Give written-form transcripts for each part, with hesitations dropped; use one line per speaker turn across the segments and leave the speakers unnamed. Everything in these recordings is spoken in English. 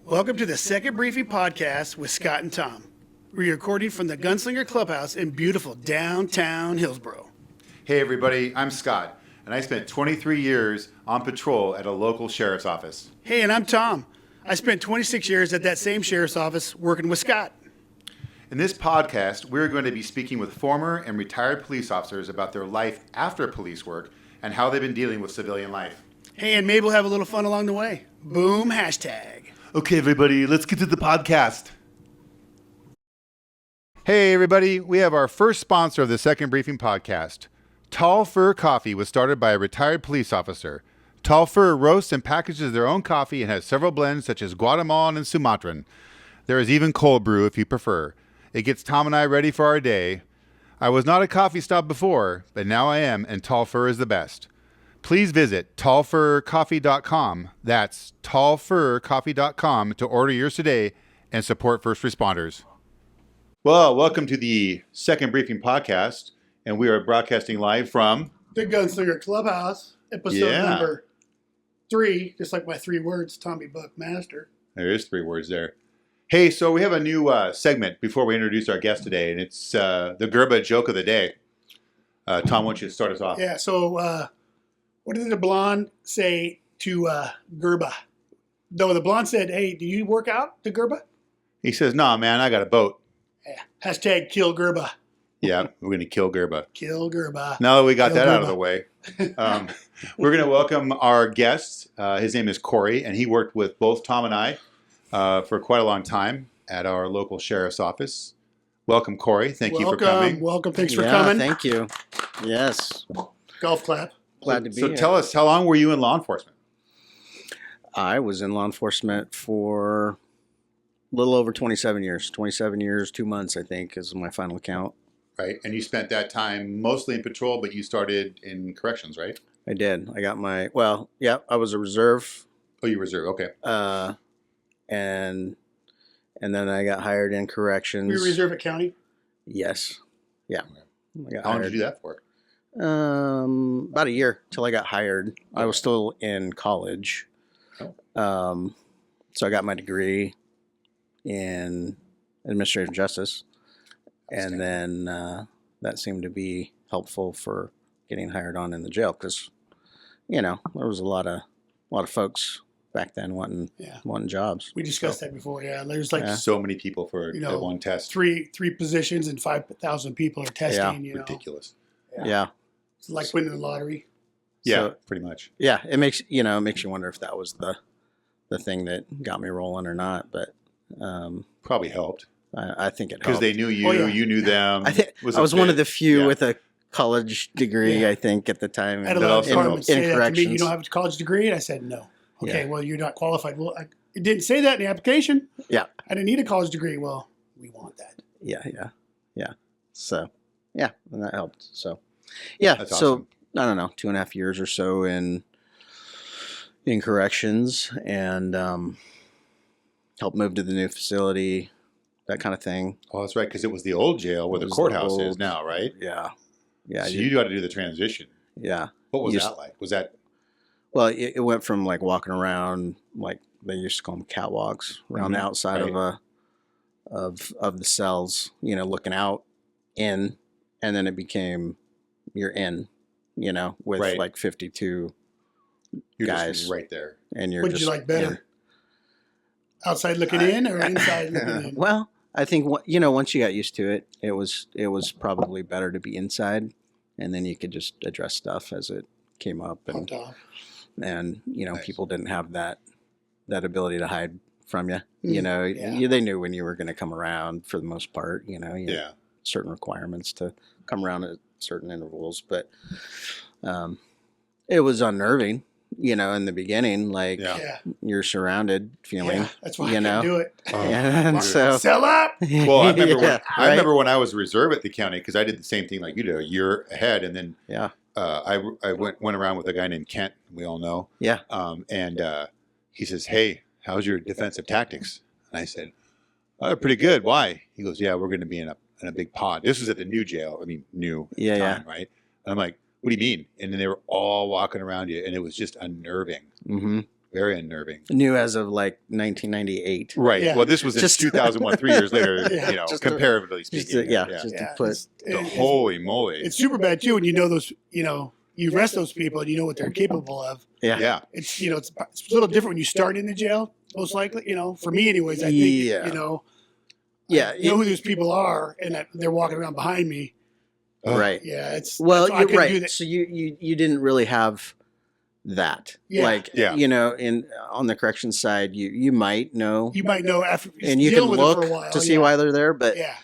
Welcome to the Second Briefing Podcast with Scott and Tom. We're recording from the Gunslinger Clubhouse in beautiful downtown Hillsboro.
Hey everybody, I'm Scott, and I spent 23 years on patrol at a local sheriff's office.
Hey, and I'm Tom. I spent 26 years at that same sheriff's office working with Scott.
In this podcast, we're going to be speaking with former and retired police officers about their life after police work and how they've been dealing with civilian life.
Hey, and maybe we'll have a little fun along the way. Boom, hashtag.
Okay, everybody, let's get to the podcast. Hey, everybody, we have our first sponsor of the Second Briefing Podcast. Tall Fur Coffee was started by a retired police officer. Tall Fur roasts and packages their own coffee and has several blends such as Guatemalan and Sumatran. There is even cold brew if you prefer. It gets Tom and I ready for our day. I was not a coffee stop before, but now I am, and Tall Fur is the best. Please visit tallfurcoffee.com. That's tallfurcoffee.com to order yours today and support first responders. Well, welcome to the Second Briefing Podcast, and we are broadcasting live from
The Gunslinger Clubhouse, episode number 3, just like my 3 words, Tommy Buckmaster.
There is 3 words there. Hey, so we have a new segment before we introduce our guest today, and it's the Gerba joke of the day. Tom, why don't you start us off?
Yeah, so what did the blonde say to Gerba? No, the blonde said, hey, do you work out to Gerba?
He says, nah, man, I got a boat.
Yeah. Hashtag kill Gerba.
Yeah, we're going to kill Gerba.
Kill Gerba.
Now that we got
Kill
that
Gerba.
out of the way, we're going to welcome our guest. His name is Cory, and he worked with both Tom and I for quite a long time at our local sheriff's office. Welcome, Cory. Thank you for coming.
Welcome. Thanks for coming.
Thank you. Yes.
Golf clap.
Glad to be
So
here.
tell us, how long were you in law enforcement?
I was in law enforcement for a little over 27 years. 27 years, 2 months, I think, is my final count.
Right, and you spent that time mostly in patrol, but you started in corrections, right?
I did. I got my, I was a reserve.
Oh, you reserve, okay.
And then I got hired in corrections.
Were you reserve at county?
Yes. Yeah. I got
How long
hired.
did you do that for?
About a year till I got hired. I was still in college.
Oh.
So I got my degree in administrative justice. And then that seemed to be helpful for getting hired on in the jail because, there was a lot of folks back then wanting jobs.
We discussed that before. Yeah, there's like
So many people for that one test.
three positions and 5,000 people are testing.
Ridiculous.
Yeah.
It's like winning the lottery.
Yeah,
So-
pretty much.
Yeah, it makes you wonder if that was the thing that got me rolling or not. But
Probably helped.
I think it
Because
helped.
they knew you,
Oh, yeah.
you knew them.
I think
Was
I
a
was one
fit.
of the few
Yeah.
with a college degree.
Yeah.
I think at the time.
I had a
That
lot of
also
departments
in
say that to me. You
corrections.
don't have a college degree? And I said, no. Okay,
Yeah.
well, you're not qualified. Well, it didn't say that in the application.
Yeah.
I didn't need a college degree. Well, we want that.
Yeah. So, and that helped. So, yeah.
That's
so
awesome.
I don't know, 2.5 years or so in corrections, and helped move to the new facility, that kind of thing.
Oh, that's right, because it was the old jail where
It
the
was the
courthouse is
old-
now, right?
Yeah. Yeah.
So you got to do the transition.
yeah.
What was
Used-
that like? Was that
Well, it went from like walking around, like they used to call them catwalks, around the outside of the cells, looking out in, and then it became you're in, with
Right.
like 52,
you're
guys.
just right there?
and you're
What did
just
you like better? Outside looking in or inside looking in?
Well, I think once you got used to it, it was probably better to be inside, and then you could just address stuff as it came up,
On
and
top.
Nice.
people didn't have that ability to hide from you.
Yeah.
They knew when you were going to come around for the most part. You had
Yeah.
certain requirements to come around at certain intervals, but it was unnerving. In the beginning, like
Yeah.
Yeah.
you're surrounded feeling.
Yeah, that's why I
you know?
couldn't do it.
And so,
Sell up.
Well, I remember,
Yeah,
I remember when I was reserve at the county, because I did the same thing like you did, a year ahead, and then
Yeah.
I went around with a guy named Kent, we all know,
Yeah.
and he says, "Hey, how's your defensive tactics?" And I said, "Oh, pretty good. Why?" He goes, "Yeah, we're going to be in a big pod." This was at the new jail. New
Yeah,
time, right? And I'm like, "What do you mean?" And then they were all walking around you, and it was just unnerving.
Mm-hmm.
It Very unnerving.
New as of like 1998.
Right.
Yeah.
Well, this was in
Just-
2001, 3 years later,
Yeah.
just comparatively
Just
speaking.
to, just
Yeah,
to put.
Holy moly.
it's super bad too when you know those. You arrest those people and you know what they're capable of.
Yeah.
It's it's a little different when you start in the jail. Most likely, for me, anyways. I think
Yeah.
I know
Yeah.
who those people are, and that they're walking around behind me.
Right.
Yeah, it's
Well,
that's why I
you're
couldn't do
right.
that.
So you didn't really have that.
Yeah.
Like,
Yeah.
on the corrections side, you might know,
You might know after
and you can
dealing with it
look
for a while
to see
yeah.
why they're there, but
Yeah,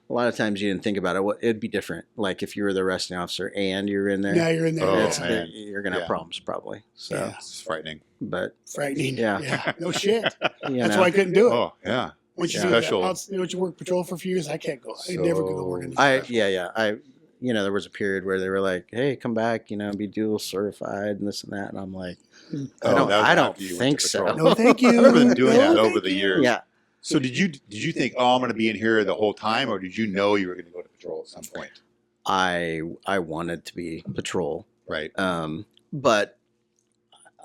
a lot of times you didn't think about it. It'd be different. Like if you were the arresting officer and you're in there,
now you're in there.
Oh,
it's-
yeah.
man.
you're gonna have
Yeah.
problems probably. So,
Yeah.
It's frightening.
but
Frightening.
Yeah.
No shit.
you
That's
know,
why I couldn't do it.
Oh, yeah.
Once you
yeah.
do that,
Special.
once you work patrol for a few years, I can't go. I never could go work in the
I
jail.
there was a period where they were like, "Hey, come back, be dual certified and this and that," and I'm like,
Oh, that was
I don't
after you went
think
to
so.
patrol.
No, thank you.
I remember them doing
No,
that over
thank
the
you.
years.
Yeah.
So did you think, oh, I'm going to be in here the whole time, or did you know you were going to go to patrol at some point?
I wanted to be patrol.
Right.
But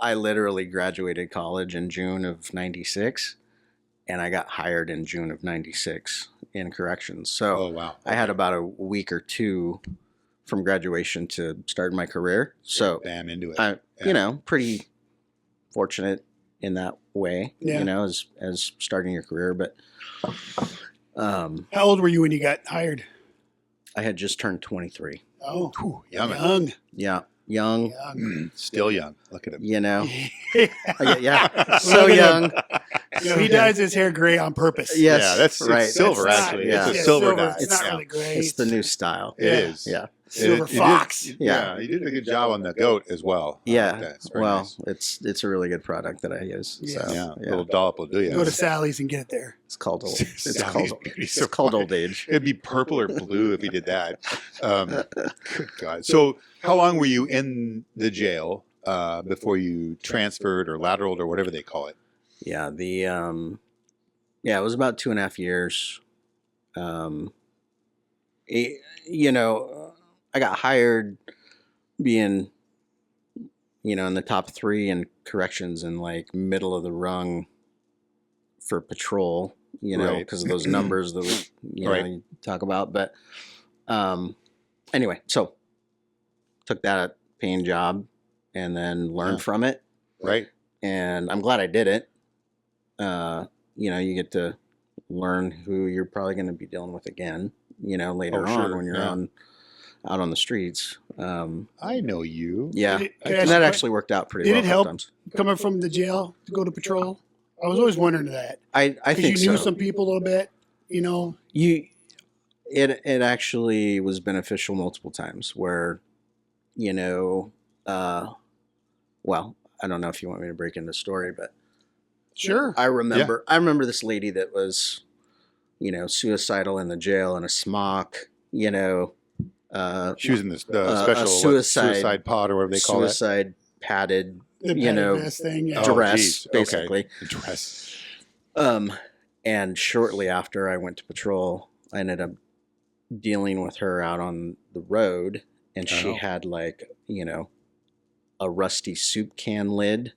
I literally graduated college in June of '96, and I got hired in June of '96 in corrections. So
Oh, wow.
I had about a week or two from graduation to start my career. So
Bam, into it.
I,
Yeah.
pretty fortunate in that way,
Yeah.
as starting your career. But
How old were you when you got hired?
I had just turned 23.
Oh,
Whew, young.
young.
Yeah. Young,
Young.
Still young. Look at him.
Yeah. So
Look at
young.
He dyes his hair gray on purpose.
Yes.
Yeah, that's
right.
it's silver,
It's not-
actually.
yeah.
It's a
Yeah,
silver dye.
It's not
Yeah.
really gray.
It's the new style.
It
Yeah.
is.
Yeah.
Silver
You did-
fox.
Yeah.
You did a good job on the goat as well. I
Yeah.
like that. It's very
Well,
nice.
it's a really good product that I use.
Yeah.
So,
Yeah, a little dollop will do you.
Go to Sally's and get it there.
It's called old. It's
Sally's
called.
Beauty
It's called
Supply.
old age.
It'd be purple or blue if he did that. Good God. So, how long were you in the jail before you transferred or lateraled or whatever they call it?
Yeah. It was about 2.5 years. I got hired being, in the top 3 in corrections and like middle of the rung for patrol,
Right.
because of those numbers that
Right.
you talk about. But anyway, so took that paying job and then learned
Yeah.
from it.
Right.
And I'm glad I did it. You get to learn who you're probably going to be dealing with again, later
Oh,
on
sure,
when you're
yeah.
out on the streets.
I know you.
Yeah,
Did it- can I
and
ask
that
you a
actually worked out pretty
Did
well.
it help?
Sometimes.
Coming from the jail to go to patrol? I was always wondering that.
I
Because
think
you knew
so.
some people a little bit,
It actually was beneficial multiple times where, well, I don't know if you want me to break into the story, but
Sure.
I remember this lady that was, suicidal in the jail in a smock,
She was in the
a
special
suicide
pod or whatever they call
suicide padded
The
you know,
padded vest thing, yeah.
Oh,
dress,
geez. Okay.
basically.
that. Dress.
And shortly after I went to patrol, I ended up dealing with her out on the road, and she
Oh.
had a rusty soup can lid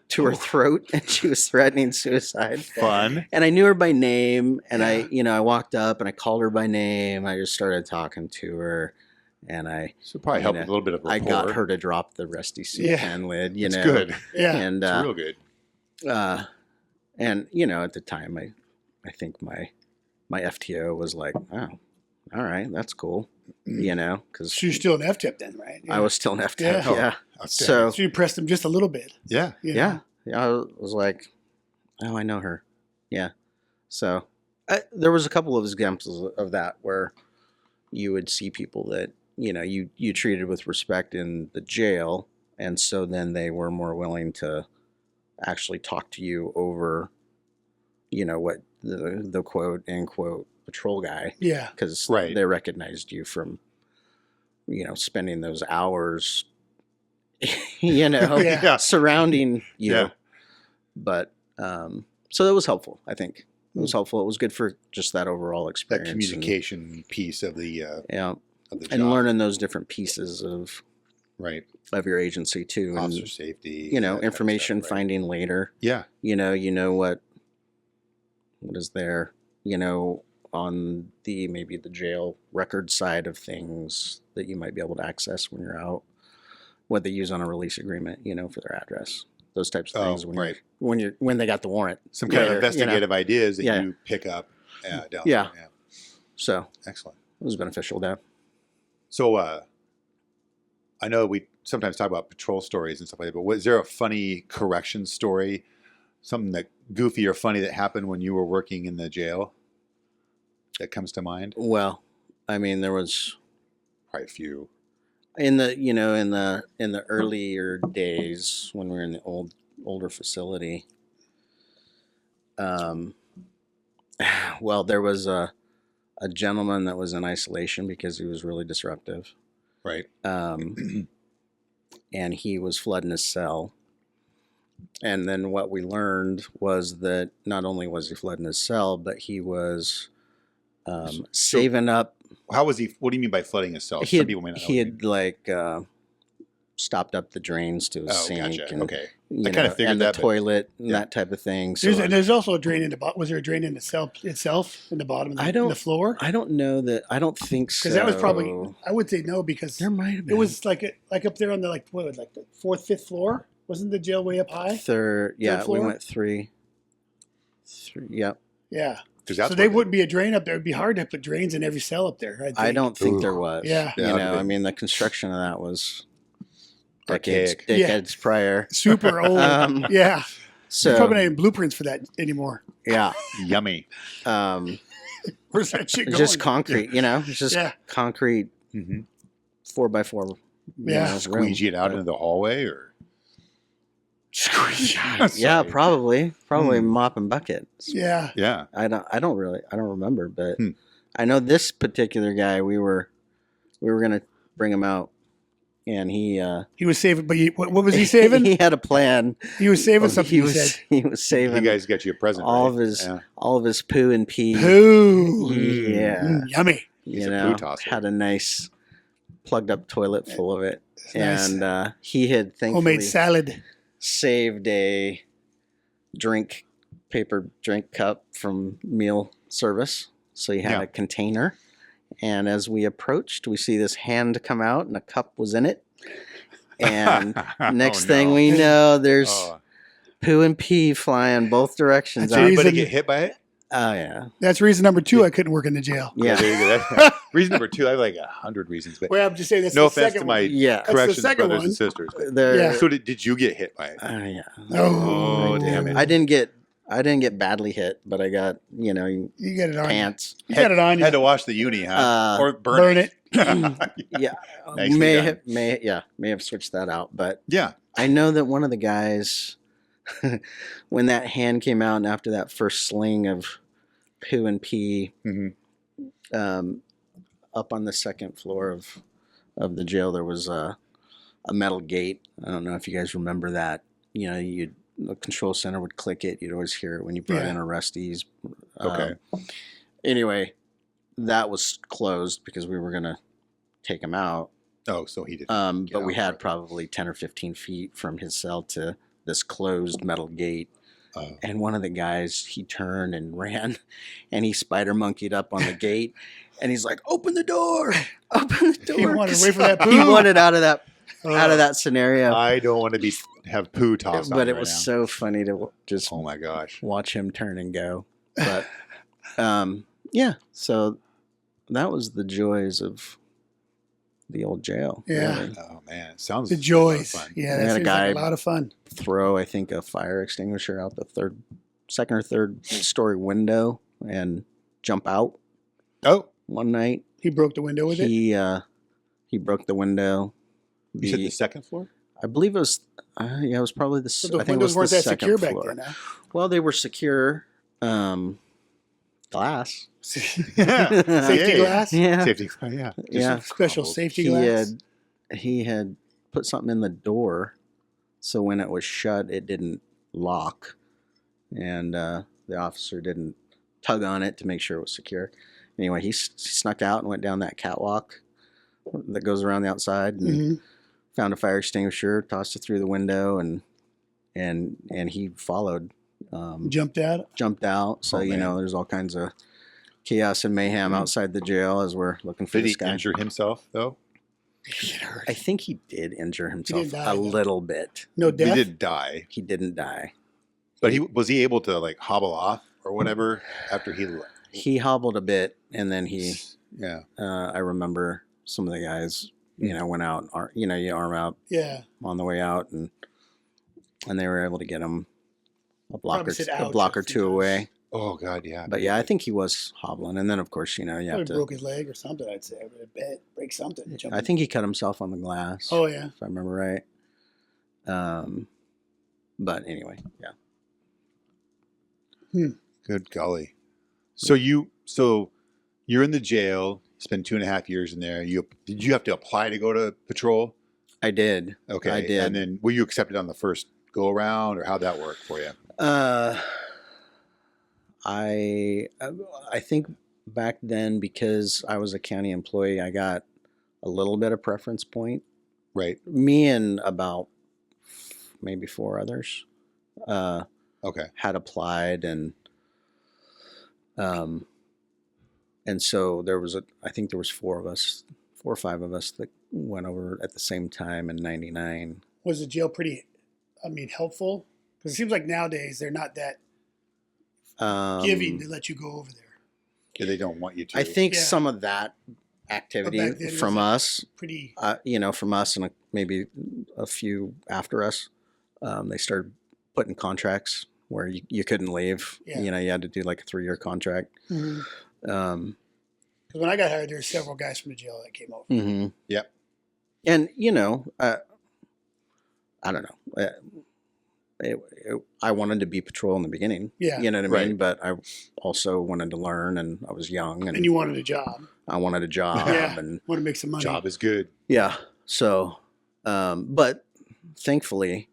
to her throat, and she was threatening suicide.
Fun.
And I knew her by name, and
Yeah.
I walked up and I called her by name. I just started talking to her, and
So probably help
You
with
know,
a little bit of rapport.
I got her to drop the rusty soup
Yeah.
can lid.
It's good.
Yeah.
And
It's real good.
at the time, I think my FTO was like, oh, all right, that's cool, because
So you're still an F-tip then, right?
I was still an FTO.
Yeah.
Yeah.
Okay.
So
So you pressed him just a little bit.
Yeah.
you know?
yeah, I was like, oh, I know her. Yeah. So there was a couple of examples of that where you would see people that, you treated with respect in the jail. And so then they were more willing to actually talk to you over, what the quote unquote patrol guy,
Yeah.
because
Right.
they recognized you from, spending those hours,
Yeah.
surrounding you.
Yeah.
But so that was helpful. I think it was helpful. It was good for just that overall
That
experience.
communication piece of the
yeah,
of the
and
job.
learning those different pieces of
Right.
of your agency too, and
Officer safety.
you know,
that kind of
information
stuff, right.
finding later.
Yeah.
You know what is there, you know, on the maybe the jail record side of things that you might be able to access when you're out, what they use on a release agreement, you know, for their address, those types of things
right.
when they got the warrant.
Some kind of
later,
investigative ideas that
Yeah.
you pick up down
Yeah.
there. Yeah.
So
Excellent.
it was beneficial to have.
So I know we sometimes talk about patrol stories and stuff like that, but was there a funny correction story, something that goofy or funny that happened when you were working in the jail that comes to mind?
Well, I mean, there was
Probably a few.
in the earlier days when we were in the older facility. Well, there was a gentleman that was in isolation because he was really disruptive.
Right.
And he was flooding his cell. And then what we learned was that not only was he flooding his cell, but he was saving up.
How was he? What do you mean by flooding his cell?
He
Some
had,
people may not know
he
what you
had like stopped up the drains to his
mean.
sink.
Gotcha.
And,
Okay.
you
I kind
know,
of figured
and
that.
the toilet and that type of thing. So
There's also a drain in the bottom. Was there a drain in the cell itself in the bottom of in the floor?
I don't know that. I don't think so.
Because that was probably, I would say no, because
There might have been.
it was like up there on the like the fourth, fifth floor. Wasn't the jail way up high?
third. Yeah, we
floor?
went three. Yep.
Yeah.
'Cause that's
So there
what
wouldn't be a drain up there. It'd be hard to put drains in every cell up there.
I don't think there was.
Yeah.
Yeah,
You know,
okay.
I mean, the construction of that was
Archaic.
decades prior.
Super old. Yeah.
So
There's probably not even blueprints for that anymore.
yeah,
Yummy.
Where's that shit going?
just concrete. You know, it's just
Yeah.
concrete
Mm-hmm.
4x4.
Yeah.
Squeegee it out into the hallway, or
Squeeze.
Yeah, probably
Hmm.
mop and bucket.
Yeah.
yeah.
I don't remember, but
Hmm.
I know this particular guy. We were gonna bring him out, and he
He was saving, but what was he saving?
he had a plan.
He was saving something.
He
He
was
said.
he was saving
You guys got you a present.
all
right?
of his
Yeah.
all of his poo and pee.
Poo.
Yeah.
Yummy.
He's
You
a
know,
poo tosser.
had a nice plugged up toilet full of it,
Nice.
and he had thankfully
Homemade salad.
saved a paper drink cup from meal service. So he had
Yeah.
a container. And as we approached, we see this hand come out and a cup was in it. And next
Oh,
thing
no.
we know, there's
Oh.
poo and pee flying both directions.
That's
out.
Anybody
reason-
get hit by it?
Oh, yeah.
That's reason number 2 I couldn't work in the jail.
Yeah.
There you go. That's- reason number 2. I have like 100 reasons, but
Well, I'm just saying that's
no
the
offense
second
to my
one.
Yeah.
That's the
corrections
second
brothers
one.
and sisters. But,
There,
Yeah.
so did you get hit by it?
yeah.
Oh,
damn it.
I didn't get badly hit, but I got,
You got it on.
pants.
You got it on.
Had to wash the uni, huh? Or
burn it.
Yeah.
Nicely
may
done.
have switched that out, but
Yeah.
I know that one of the guys, when that hand came out and after that first sling of poo and pee,
Mhm.
up on the second floor of the jail, there was a metal gate. I don't know if you guys remember that. You know, the control center would click it. You'd always hear it when you brought
Yeah.
in arrestees.
Okay.
Anyway, that was closed because we were going to take him out.
Oh, so he did.
But we
out
had
quick.
probably 10 or 15 feet from his cell to this closed metal gate.
Oh.
And one of the guys, he turned and ran, and he spider monkeyed up on the gate, and he's like, "Open the door! Open the door!"
He wanted away from that
He
poo.
wanted out of that scenario.
I don't want to have poo tossed on
But
me
it
right
was
now.
so funny to just
Oh my gosh.
watch him turn and go. But yeah, so that was the joys of the old jail.
Yeah.
really.
Oh man, it sounds
The
like
joys.
fun.
Yeah,
We had
that
a
seems
guy-
like a lot of fun.
Throw, I think, a fire extinguisher out the second or third story window and jump out
Oh,
one night.
He broke the window with it.
He broke the window.
you said the second floor?
I believe it was it was probably the
So the
I think it
windows
was
weren't
the
that
second
secure back
floor.
then. Huh?
Well, they were secure glass.
Safety
Yeah.
glass.
Yeah.
Safety. Yeah. Just
Yeah.
Special
crumbled.
safety
He
glass.
had put something in the door, so when it was shut, it didn't lock, and the officer didn't tug on it to make sure it was secure. Anyway, he snuck out and went down that catwalk that goes around the outside and
Mhm.
found a fire extinguisher, tossed it through the window, and he followed.
Jumped out.
Jumped out. So,
Oh, man.
there's all kinds of chaos and mayhem outside the jail as we're looking for
Did
this
he
guy.
injure himself though?
I think he did injure himself
didn't die,
a
though.
little bit.
No
He
death.
did die,
He didn't die.
but was he able to like hobble off or whatever after he?
He hobbled a bit, and then
Yeah.
I remember some of the guys, went out, you arm out
Yeah.
on the way out, and they were able to get him a block
Probably said ouch
or
a few
two
times.
away.
Oh God, yeah.
But yeah, I think he was hobbling, and then of course, you
Probably
have to.
broke his leg or something. I'd say. I bet break something.
I think he cut himself on the glass.
Oh yeah.
If I remember right. But anyway, yeah.
Good golly. So you're in the jail. Spend 2.5 years in there. Did you have to apply to go to patrol?
I did.
Okay,
I did.
And then were you accepted on the first go around, or how'd that work for you?
I think back then, because I was a county employee, I got a little bit of preference point.
Right.
Me and about maybe 4 others
Okay.
had applied, and so I think there was 4 or 5 of us that went over at the same time in '99.
Was the jail pretty? Helpful? Because it seems like nowadays they're not that giving to let you go over there.
Yeah, they don't want you to.
I think
Yeah.
some of that activity
But back then it
from
was
us,
Pretty.
from us and maybe a few after us, they started putting contracts where you couldn't leave.
Yeah.
You had to do like a 3-year contract.
Because
Um,
when I got hired, there were several guys from the jail that came over.
mhm.
Yep.
And I don't know. I wanted to be patrol in the beginning.
Yeah.
You know what I mean?
Right.
But I also wanted to learn, and I was young, and
And you wanted a job.
I wanted a job.
Yeah.
And
Want to make some money.
Job is good.
yeah. So, but thankfully,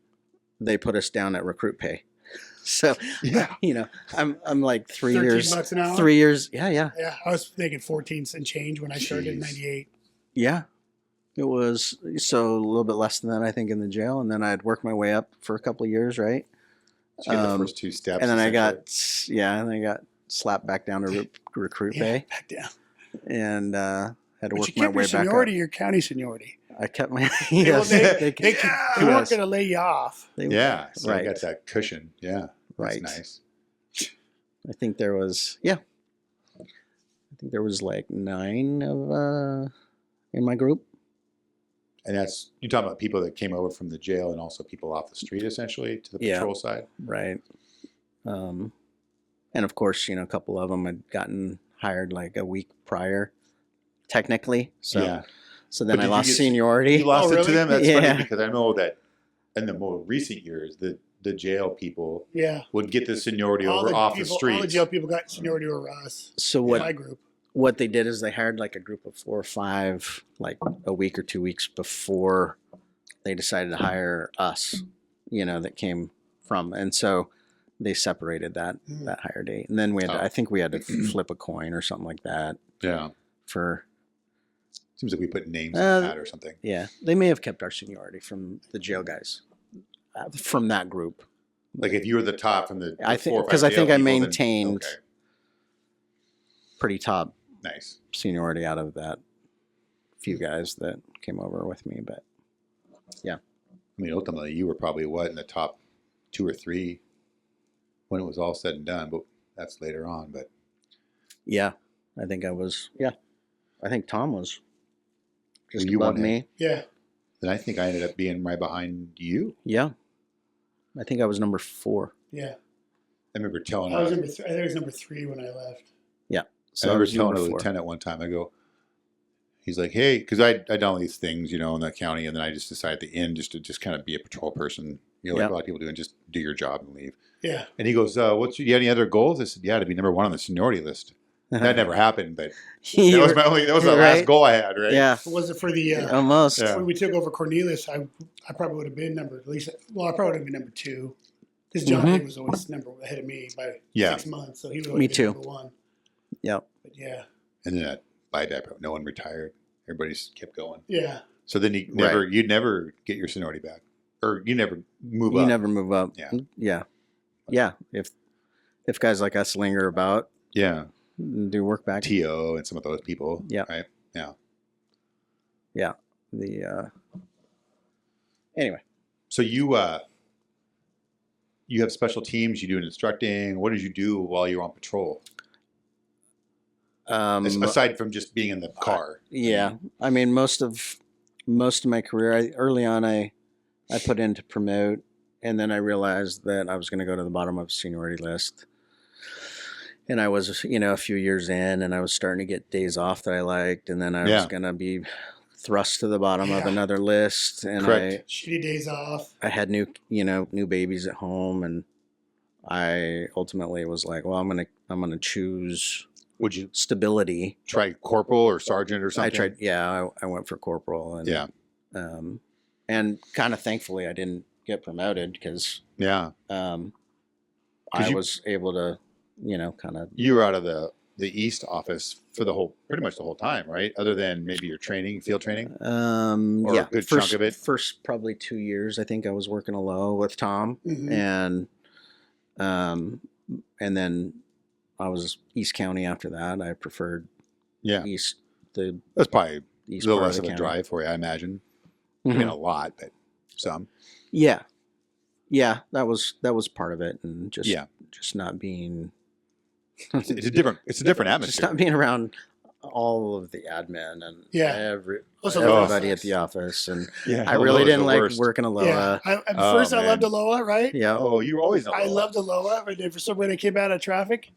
they put us down at recruit pay. So,
Yeah.
I'm like 3
$13
years.
bucks an hour?
3 years. Yeah.
Yeah, I was thinking 14 and change when I started in
Jeez.
'98.
Yeah. It was so a little bit less than that, I think, in the jail. And then I'd worked my way up for a couple of years, right?
So you get the first 2 steps.
And then I
essentially.
got slapped back down to recruit
Yeah,
pay,
back down.
and had to
But
work
you
my
kept
way
your
back up.
seniority, your county seniority.
I kept my
Well,
yes.
they
Yes.
weren't going to lay you off.
Yeah. So I
Right.
got that cushion. Yeah. That's
Right.
nice.
I think there was like 9 of in my group.
And that's, you're talking about people that came over from the jail and also people off the street, essentially, to the
Yeah.
patrol side.
Right. And of course, a couple of them had gotten hired like a week prior, technically. So,
Yeah.
so then
But
I
did you
lost
get-
seniority.
You lost it to
really?
them? That's
Yeah.
funny because I know that in the more recent years, the jail people
Yeah.
would get the seniority
All
over
the
off
people,
the streets.
all the jail people got seniority over us.
So
In
what
my group.
what they did is they hired like a group of 4 or 5, like a week or 2 weeks before they decided to hire us, that came from, and so they separated that hire date, and then I think we had to flip a coin or something like that
Yeah.
for.
Seems like we put names in the hat or something.
Yeah, they may have kept our seniority from the jail guys, from that group.
Like if you were the top from the
I
4
think
or 5
because I
jail
think I
people, then-
maintained
okay.
pretty top
Nice.
seniority out of that few guys that came over with me, but
I mean, ultimately, you were probably in the top 2 or 3 when it was all said and done, but that's later on. But
yeah, I think I was. Yeah, I think Tom was just
you
above
won
me.
Yeah.
then I think I ended up being right behind you.
Yeah, I think I was number 4.
Yeah.
I remember telling
I was
a,
number I think it was number 3 when I left.
So
I remember
was
telling
number
a
4.
lieutenant one time, I go, he's like, hey, because I'd done all these things, in the county, and then I just decided at the end just to kind of be a patrol person, like
Yeah.
a lot of people do, and just do your job and leave.
Yeah.
And he goes, do you have any other goals? I said, yeah, to be number 1 on the seniority list. That never happened, but
You
that
were-
was the last
right?
goal I had, right?
Yeah,
Was it for the
almost.
Yeah.
when we took over Cornelius? I probably would have been I probably would have been number 2 because John
Mhm.
Day was always ahead of me by
Yeah.
6 months, so he would
Me
always been
too.
number 1.
Yep.
But yeah,
And then by that, no one retired. Everybody just kept going.
yeah.
So then you'd never get your seniority back, or you never move up.
You never move up.
Yeah.
Yeah. Yeah. If guys like us linger about,
Yeah.
do work back.
TO and some of those people.
Yeah.
Right. Yeah.
Yeah. Anyway.
So you have special teams. You do instructing. What did you do while you were on patrol? Aside from just being in the car.
Yeah. I mean, most of my career, early on, I put in to promote, and then I realized that I was going to go to the bottom of the seniority list. And I was, a few years in, and I was starting to get days off that I liked, and then I was going to be thrust to the bottom of another list, and
shitty days off.
I had new babies at home, and I ultimately was like, well, I'm gonna choose.
Would you
stability?
Try corporal or sergeant or something?
I tried. Yeah, I went for corporal, and and kind of thankfully I didn't get promoted because I was able to, kind of.
You were out of the East office for pretty much the whole time, right? Other than maybe your field training? Or a good chunk of it?
First probably 2 years, I think I was working a low with Tom, and then I was East County after that. I preferred East.
That's probably
East
a little
part
less
of
of
the
a
county.
drive for you, I imagine. I mean, a lot, but some.
Yeah, that was part of it, and just not being.
It's a different atmosphere.
Just not being around all of the admin and everybody at the office, and I really didn't like working Aloha.
Yeah. At first, I loved Aloha, right?
Yeah.
Oh, you were always Aloha.
I loved Aloha, but then for some reason, I came out of traffic.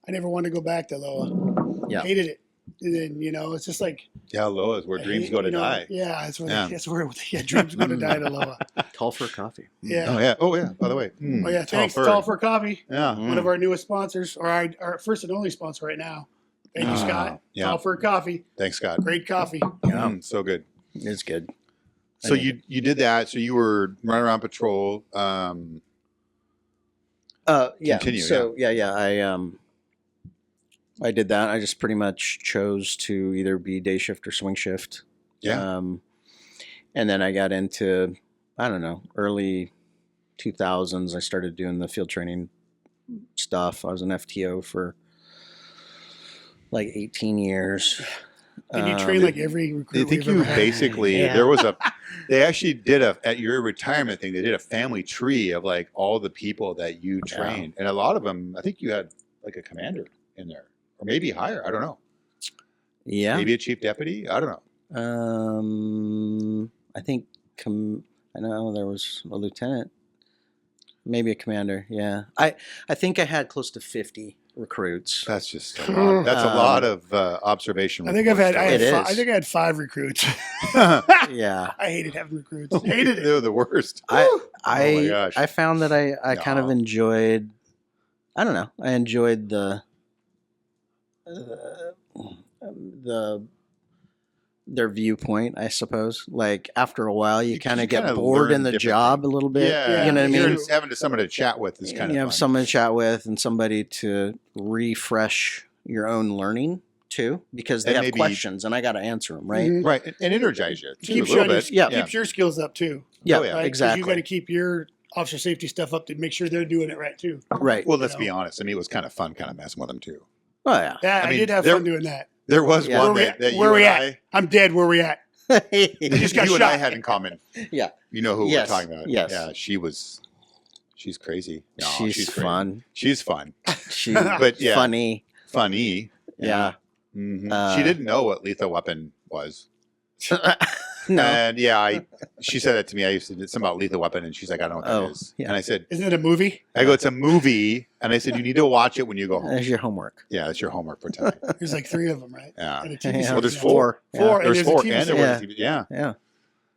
I never wanted to go back to Aloha.
Yeah.
Hated it. And then, it's just like.
Yeah, Aloha is where dreams go to die.
Yeah, that's where dreams go to die at Aloha.
Tall for coffee.
Yeah.
Oh, yeah. By the way.
Oh, yeah. Thanks, Tall for Coffee.
Yeah.
One of our newest sponsors, or our first and only sponsor right now. Thank you, Scott.
Yeah.
Tall for Coffee.
Thanks, Scott.
Great coffee.
So good.
It's good.
So you did that. So you were running around patrol. Continue.
So I did that. I just pretty much chose to either be day shift or swing shift.
Yeah.
And then I got into, I don't know, early 2000s. I started doing the field training stuff. I was an FTO for like 18 years.
And you train like every recruit.
I think you basically they actually did at your retirement thing, they did a family tree of like all the people that you trained. And a lot of them, I think you had like a commander in there or maybe higher. I don't know.
Yeah.
Maybe a chief deputy. I don't know.
I think I know there was a lieutenant, maybe a commander. Yeah. I think I had close to 50 recruits.
That's just a lot. That's a lot of observation.
I think I had 5 recruits.
Yeah.
I hated having recruits. Hated it.
They were the worst.
Oh
my gosh.
I found that I kind of enjoyed. I don't know. I enjoyed their viewpoint, I suppose. Like after a while, you kind of get bored in the job a little bit.
Yeah,
you know what I mean.
Having someone to chat with is kind of.
You have someone to chat with and somebody to refresh your own learning too, because they have questions and I got to answer them, right?
Mm-hmm.
Right, and energize you too,
keeps
a little bit.
Keeps your skills up too.
Yeah,
right?
Exactly.
You got to keep your officer safety stuff up to make sure they're doing it right too.
Right.
Well, let's be honest. I mean, it was kind of fun, kind of messing with them too.
Oh yeah.
Yeah, I did have fun doing that.
There was one that
where we at? I'm dead. Where we at?
You and I had in common.
Yeah.
You know who we're talking about.
Yes.
Yeah, she's crazy. No,
she's fun.
She's fun.
She's
funny.
Funny. Yeah.
Mm-hmm. She didn't know what lethal weapon was.
No.
And she said that to me. I used to do something about lethal weapon, and she's like, I don't know what that is. Yeah. And I said,
isn't it a movie?
I go, it's a movie. And I said, you need to watch it when you go home.
That's your homework.
Yeah, that's your homework for tonight.
There's like 3 of them, right?
Yeah.
Well,
there's 4.
There's
4. And there was a TV. Yeah.
Yeah.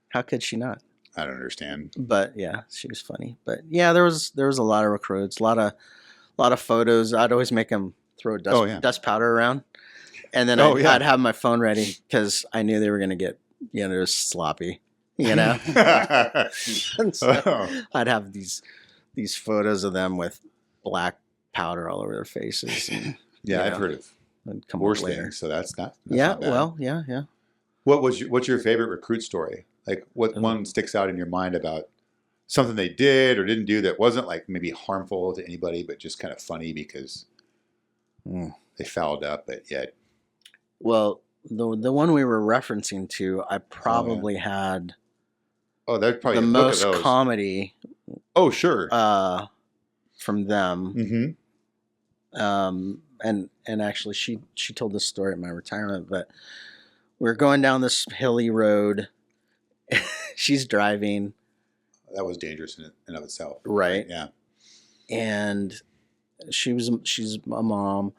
How could she not?
I don't understand.
But yeah, she was funny. But yeah, there was a lot of recruits, a lot of photos. I'd always make them throw dust powder around, and then I'd have my phone ready because I knew they were going to get it was sloppy, And so I'd have these photos of them with black powder all over their faces. And,
I've heard of
come
worse
later.
things, so that's not.
Yeah,
not bad.
well, yeah.
What's your favorite recruit story? Like, what one sticks out in your mind about something they did or didn't do that wasn't like maybe harmful to anybody, but just kind of funny because they fouled up, but yet.
Well, the one we were referencing to, I probably had
Oh, that's probably
the
look at
most
those.
comedy
Oh, sure.
from them.
Mm-hmm.
And actually, she told this story at my retirement, but we were going down this hilly road. She's driving.
That was dangerous in and of itself.
Right.
Yeah.
And she's a mom.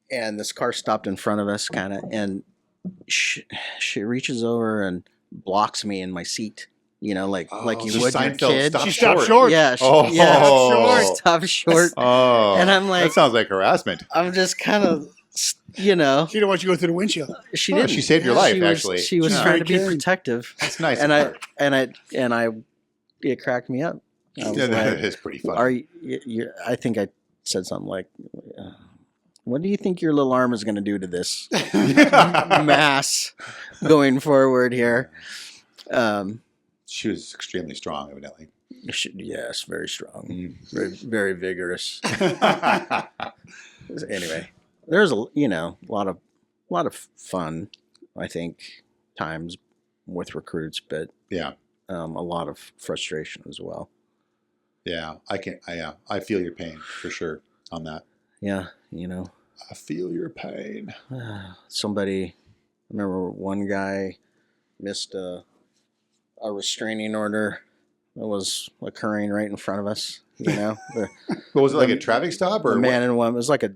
And this car stopped in front of us, kind of, and she reaches over and blocks me in my seat. You know, like you
so
would your
Seinfeld
kid.
stopped
She stopped short.
Yeah,
Oh.
stopped short.
Oh.
And I'm like,
that sounds like harassment.
I'm just kind of, you know,
She didn't want you to go through the windshield.
she
Oh,
didn't.
she saved your life,
She was-
actually.
She was
Yeah.
trying to be
Very caring.
protective,
That's nice.
and
of her.
it cracked me up. I was
Yeah, that
like,
is pretty funny.
are you? I think I said something like, "What do you think your little arm is going to do to this mass going forward here?"
She was extremely strong, evidently.
Yes, very strong,
Mm.
very, very vigorous. Anyway, there's a lot of fun, I think, times with recruits, but
Yeah.
a lot of frustration as well.
Yeah. I feel your pain for sure on that.
Yeah,
I feel your pain.
somebody. I remember one guy missed a restraining order that was occurring right in front of us. The
But was it like
The-
a traffic stop or
the
what?
man and woman. It was like a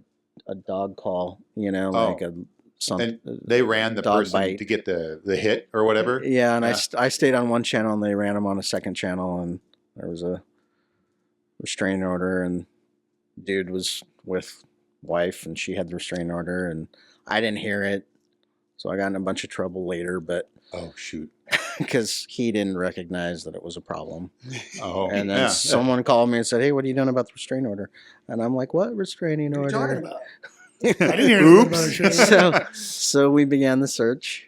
dog call. Like a something.
And they ran the
dog
person
bite.
to get the hit or whatever?
Yeah, and
Yeah.
I stayed on one channel and they ran him on a second channel, and there was a restraining order, and dude was with wife and she had the restraining order, and I didn't hear it, so I got in a bunch of trouble later, but
Oh, shoot.
because he didn't recognize that it was a problem.
Oh,
And then
yeah.
someone called me and said, "Hey, what are you doing about the restraining order?" And I'm like, "What restraining
What are you
order?"
talking about? I didn't hear anything about it.
Oops.
So we began the search.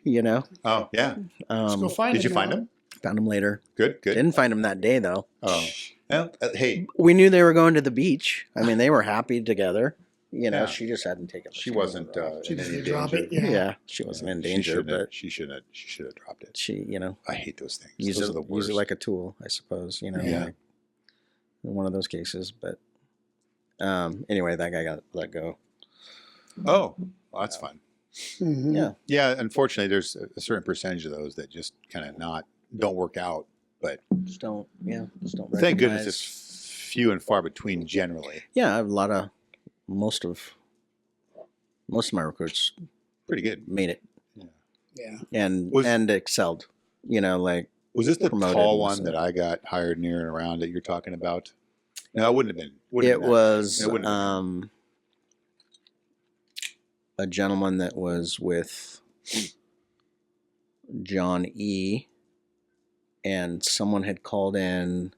Oh, yeah.
Let's go find
Did you find
now.
him?
Found him later.
Good.
Didn't find him that day though.
Oh. Well, hey,
We knew they were going to the beach. I mean, they were happy together.
Yeah.
She just hadn't taken. the
she
restraining
wasn't
order off.
She
in
just
any
didn't drop
danger.
it. Yeah.
Yeah, she wasn't in danger, but
She should have dropped it.
she,
I hate those things.
use
Those are the
it
worst.
like a tool, I suppose.
Yeah.
Like in one of those cases. But anyway, that guy got let go.
Oh, well, that's fun.
Mhm.
Yeah.
Yeah, unfortunately, there's a certain percentage of those that just kind of don't work out. But
Just don't
thank goodness
recognize-
it's few and far between generally.
Yeah, I have a lot of most of my recruits
Pretty good.
made it
Yeah.
and excelled. Like
Was this the
Promoted
tall
and
one
stuff.
that I got hired near and around that you're talking about? No, it wouldn't have been.
it was
It wouldn't have
a gentleman that was with John E. And someone had called in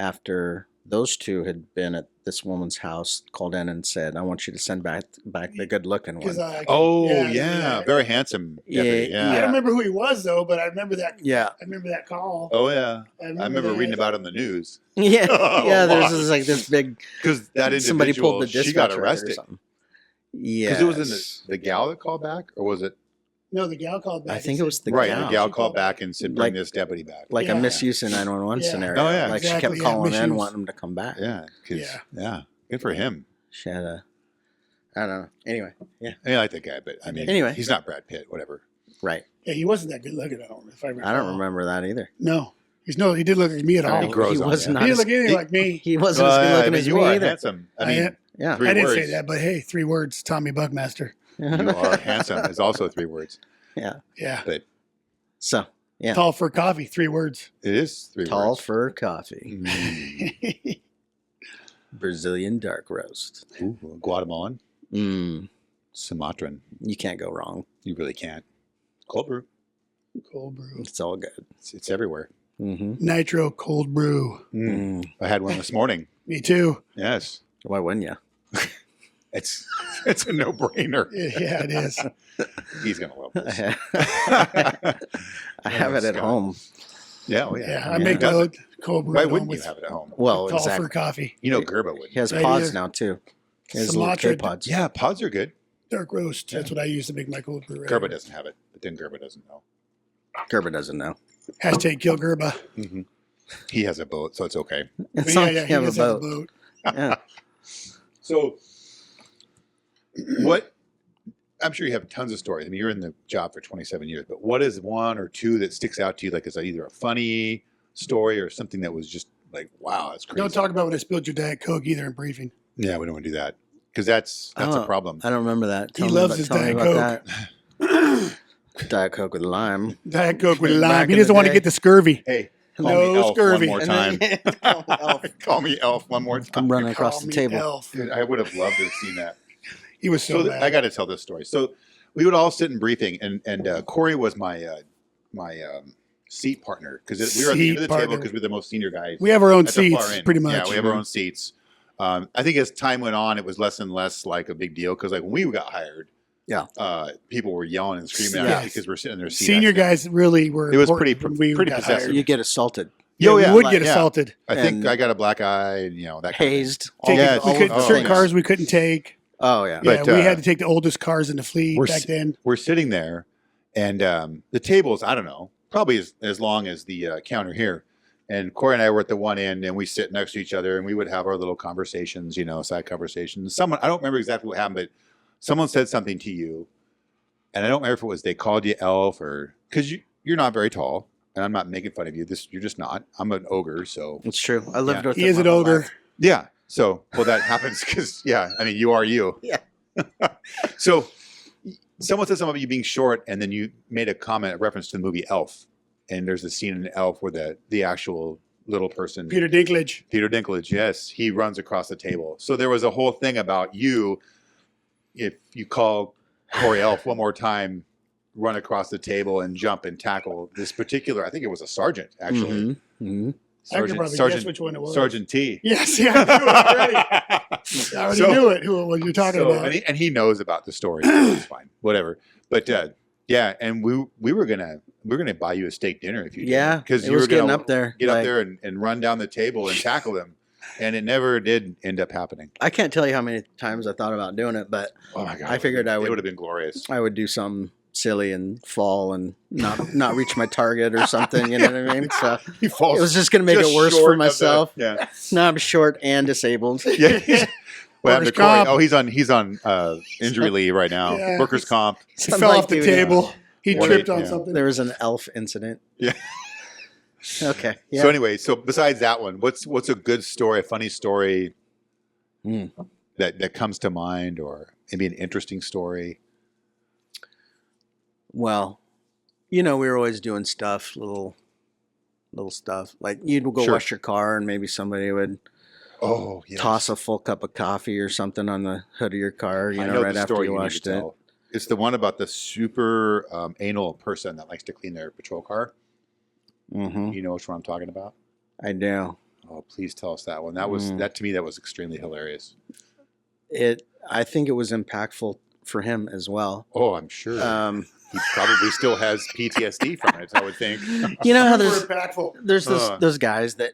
after those two had been at this woman's house, called in and said, "I want you to send back the good-looking one."
Oh,
yeah,
yeah. Very handsome deputy.
Yeah,
I
Yeah.
don't remember who he was though, but I remember that.
Yeah,
I remember that call.
Oh, yeah. I remember
that.
reading about it on the news.
yeah,
Oh,
yeah. There's
wow.
this big.
Because that individual,
Somebody pulled the
she
dispatch
got
record or
arrested.
something. Yeah,
Because it was in the gal that called back? Or was it?
No, the gal called back.
I
and
think it
said-
was the
Right,
gal.
the gal called back and said, bring
Like-
this deputy back.
like
Yeah.
a misuse in 911
Yeah.
scenario.
Oh, yeah.
Like she
Exactly,
kept
yeah,
calling in,
misuse.
wanting them to come back.
Yeah. 'Cause-
Yeah.
yeah. Good for him.
She had a. I don't know. Anyway, yeah,
I like that guy, but I mean,
Anyway.
he's not Brad Pitt, whatever.
right.
Yeah, he wasn't that good looking. I don't. If I recall.
I don't remember that either.
No, he didn't look like me at all.
He grows
he
on
was
you.
not.
He didn't
As,
look anything like me.
he wasn't as good looking as
you
me
are
either.
handsome. I
I
mean,
am-
Yeah.
three
I didn't say
words.
that, but hey, 3 words. Tommy Buckmaster.
You are handsome is also 3 words.
Yeah.
Yeah.
But
So yeah,
Tall for coffee. 3 words.
it is 3
tall
words.
fur coffee,
Mm.
Brazilian dark roast.
Ooh, Guatemalan, Sumatran.
You can't go wrong.
You really can't. Cold brew.
Cold brew.
It's all good.
It's everywhere.
Mm-hmm.
Nitro cold brew.
I had one this morning.
Me too.
Yes.
Why wouldn't you?
It's a no-brainer.
Yeah, it is.
He's gonna love this.
I have it at
Scott.
home.
Yeah, oh, yeah.
Yeah, I make
Does
the
it?
cold brew
Why
at home
wouldn't you
with
have it at home?
Well,
tall
exactly.
for coffee.
You know, Gerba would.
He has
Right
pods
here.
now too. He has little
Sumatra-
K pods.
Yeah, pods are good.
Dark roast. That's what I use to make my cold brew. Right
Gerba
here.
doesn't have it, but then Gerba doesn't know.
Gerber doesn't know.
Hashtag kill Gerba.
Mm-hmm. He has a boat, so it's okay.
It's
Yeah,
not
yeah,
like
he
you have
does
a
have a
boat.
boat.
Yeah.
So, what? I'm sure you have tons of stories. I mean, you're in the job for 27 years, but what is one or two that sticks out to you? Like, is either a funny story or something that was just like, wow, that's crazy.
Don't talk about when I spilled your Diet Coke either in briefing.
Yeah, we don't want to do that because that's a problem.
I don't remember that.
He loves his Diet Coke.
That. Diet Coke with lime.
Diet Coke with
Back
lime.
in
He
the
doesn't want to
day.
get the scurvy.
Hey, call
No
me Elf
scurvy.
one more
And
time.
then- Call me Elf.
Call me Elf one more time.
Come running across
Call
the
me
table.
Elf.
Dude, I would have loved to have seen that.
He was so
So
mad.
I got to tell this story. So we would all sit in briefing, and Cory was my seat partner because we were at the end of the
Seat
table
partner.
because we're the most senior guys.
We have our own
at the far
seats,
end.
pretty much.
Yeah, we have our own seats. I think as time went on, it was less and less like a big deal because like when we got hired,
Yeah.
people were yelling and screaming at
Yes.
us because we're sitting in their seat.
Senior guys really were.
It was
important
pretty-
when we
pretty
got
possessive.
hired.
You get assaulted,
Yeah,
Oh,
we
yeah,
would
like-
get
yeah.
assaulted.
I think
and-
I got a black eye, and that. Kind of thing.
hazed.
Taken-
yeah,
we couldn't, certain
yeah.
cars we couldn't take.
Oh yeah.
Yeah,
But,
we had to take the oldest cars in the fleet
we're
back
s-
then.
We're sitting there, and the table's I don't know, probably as long as the counter here. And Cory and I were at the one end, and we sit next to each other, and we would have our little conversations, side conversations. Someone, I don't remember exactly what happened, but someone said something to you, and I don't remember if it was they called you Elf or because you're not very tall, and I'm not making fun of you. You're just not. I'm an ogre, so
It's true. I lived with
He
it
is
my
an
whole
ogre.
life.
yeah. So that happens because I mean you are you.
Yeah.
So someone said something about you being short, and then you made a comment, a reference to the movie Elf, and there's a scene in Elf where the actual little person,
Peter Dinklage.
Peter Dinklage, yes, he runs across the table. So there was a whole thing about you. If you call Cory Elf one more time, run across the table and jump and tackle this particular. I think it was a sergeant actually.
Mhm. Mhm.
I could probably guess which one it was.
Sergeant T.
Yes, yeah, I knew it already. I already
So-
knew it. Who you're talking
So,
about?
and he knows about the story. So it's fine, whatever. But yeah, and we were gonna buy you a steak dinner if you did.
Yeah,
because
it
you
was
were gonna
getting up there.
get up
Like,
there and run down the table and tackle them, and it never did end up happening.
I can't tell you how many times I thought about doing it, but
Oh my god!
I figured I
it
would-
would have been glorious.
I would do something silly and fall and not reach my target or something. You know what I mean? So
He falls.
it was just going to make
just
it worse
short
for
of the-
myself.
yeah.
Now I'm short and disabled.
Yeah. What happened to
Workers'
Cory?
comp.
Oh, he's on injury leave right now.
Yeah.
Workers' comp.
He fell off the table. He
One
tripped
eight,
on
yeah.
something.
There was an elf incident.
Yeah.
Okay. Yeah.
So anyway, besides that one, what's a good story, a funny story
Hmm.
that comes to mind, or maybe an interesting story?
Well, we were always doing stuff, little stuff. Like you'd go
Sure.
wash your car, and maybe somebody would
Oh, yes.
toss a full cup of coffee or something on the hood of your car.
I know
right
the
after
story
you
you need
washed
to
it.
tell. It's the one about the super anal person that likes to clean their patrol car.
Mm-hmm.
You know which one I'm talking about?
I do.
Oh, please tell us that one. That was
Mm.
that to me. That was extremely hilarious.
I think it was impactful for him as well.
Oh, I'm sure
Um,
he probably still has PTSD from it. I would think.
you know how
Super
there's
impactful.
those guys that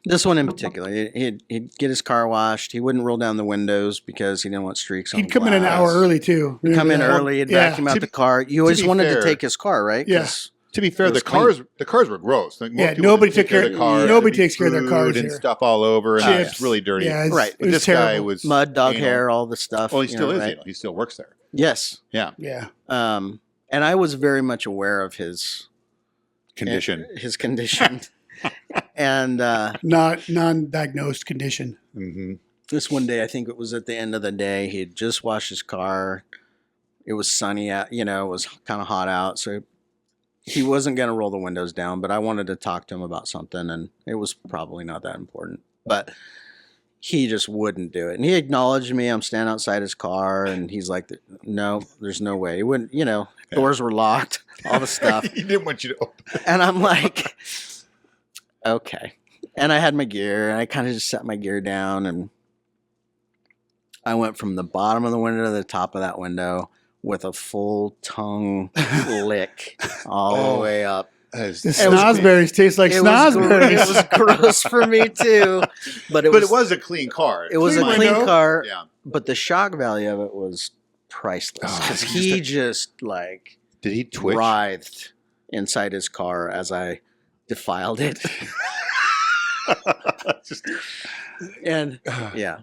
this one in particular, he'd get his car washed. He wouldn't roll down the windows because he didn't want streaks on
He'd come in an
glass.
hour early too.
He'd come in
Remember that?
early. He'd
Yeah.
vacuum out
To
the
be-
car. You always
be
wanted
fair-
to take his car, right?
Yeah.
'Cause
To be fair,
It was
the cars were gross. Like, most
Yeah,
people
nobody
just take
took care-
of the cars.
nobody
There'd be
takes care of their
food
cars
and
here.
stuff all over, and
Chips.
it's really dirty.
Yeah,
Right.
It
But
was
this guy
terrible.
was
mud, dog
anal.
hair, all the stuff.
Well, he still is.
right?
Anal. He still works there.
Yes.
Yeah,
Yeah.
And I was very much aware of his
condition.
his condition. And
Not non-diagnosed condition.
Mm-hmm.
this one day, I think it was at the end of the day, he had just washed his car. It was sunny out, it was kind of hot out. So he wasn't going to roll the windows down, but I wanted to talk to him about something, and it was probably not that important. But he just wouldn't do it. And he acknowledged me. I'm standing outside his car, and he's like, no, there's no way. He wouldn't, doors were locked, all the stuff.
He didn't want you to open.
And I'm like, okay. And I had my gear, and I kind of just set my gear down, and I went from the bottom of the window to the top of that window with a full tongue lick all the way up.
The snozberries taste like
It was
snozberries.
gross for me too, but it was
a clean car.
it was a
clean
clean
window.
car.
Yeah.
But the shock value of it was priceless
Oh,
because
just
he just like
Did he twitch?
writhed inside his car as I defiled it. And yeah,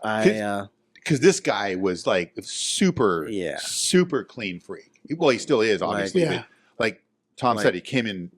Because this guy was like super clean freak. Well, he still is, obviously.
Yeah.
But like Tom said, he came in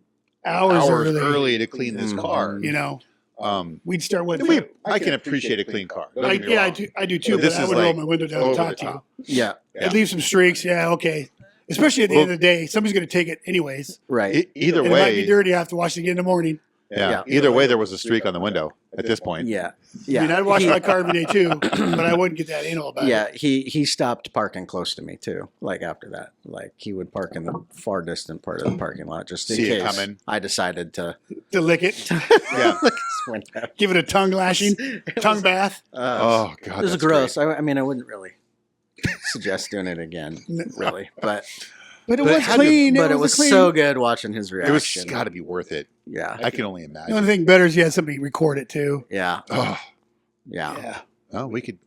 Hours
early to clean this
Mhm.
car.
You know,
Um,
we'd start with.
I can appreciate a clean car. Don't get me wrong.
I do too.
But
But
this
I
is
would roll
like
my window down
over
and talk
the
to you.
top.
yeah,
Yeah.
It leaves some streaks. Yeah, okay. Especially at the end of the day, somebody's going to take it anyways.
right.
Either
And it might be
way,
dirty. I have to wash it again in the morning.
yeah. Either way, there was a streak on the window at this point.
Yeah,
I
yeah.
mean, I'd wash my car every day too, but I wouldn't get that anal about
Yeah,
it.
he stopped parking close to me too. Like after that, like he would park in the far distant part of the parking lot just in
See it
case
coming.
I decided to
To lick it,
Yeah.
window.
give it a tongue lashing, tongue bath.
Oh God,
it was
that's
gross.
great.
I mean, I wouldn't really suggest doing it again, really. But
But it
But it
was
had to-
clean.
but it was
clean.
so good watching his
It was
reaction.
got to be worth it.
Yeah,
I can only
The only
imagine.
thing better is you had somebody record it too.
yeah,
Oh,
yeah.
Yeah.
well, we could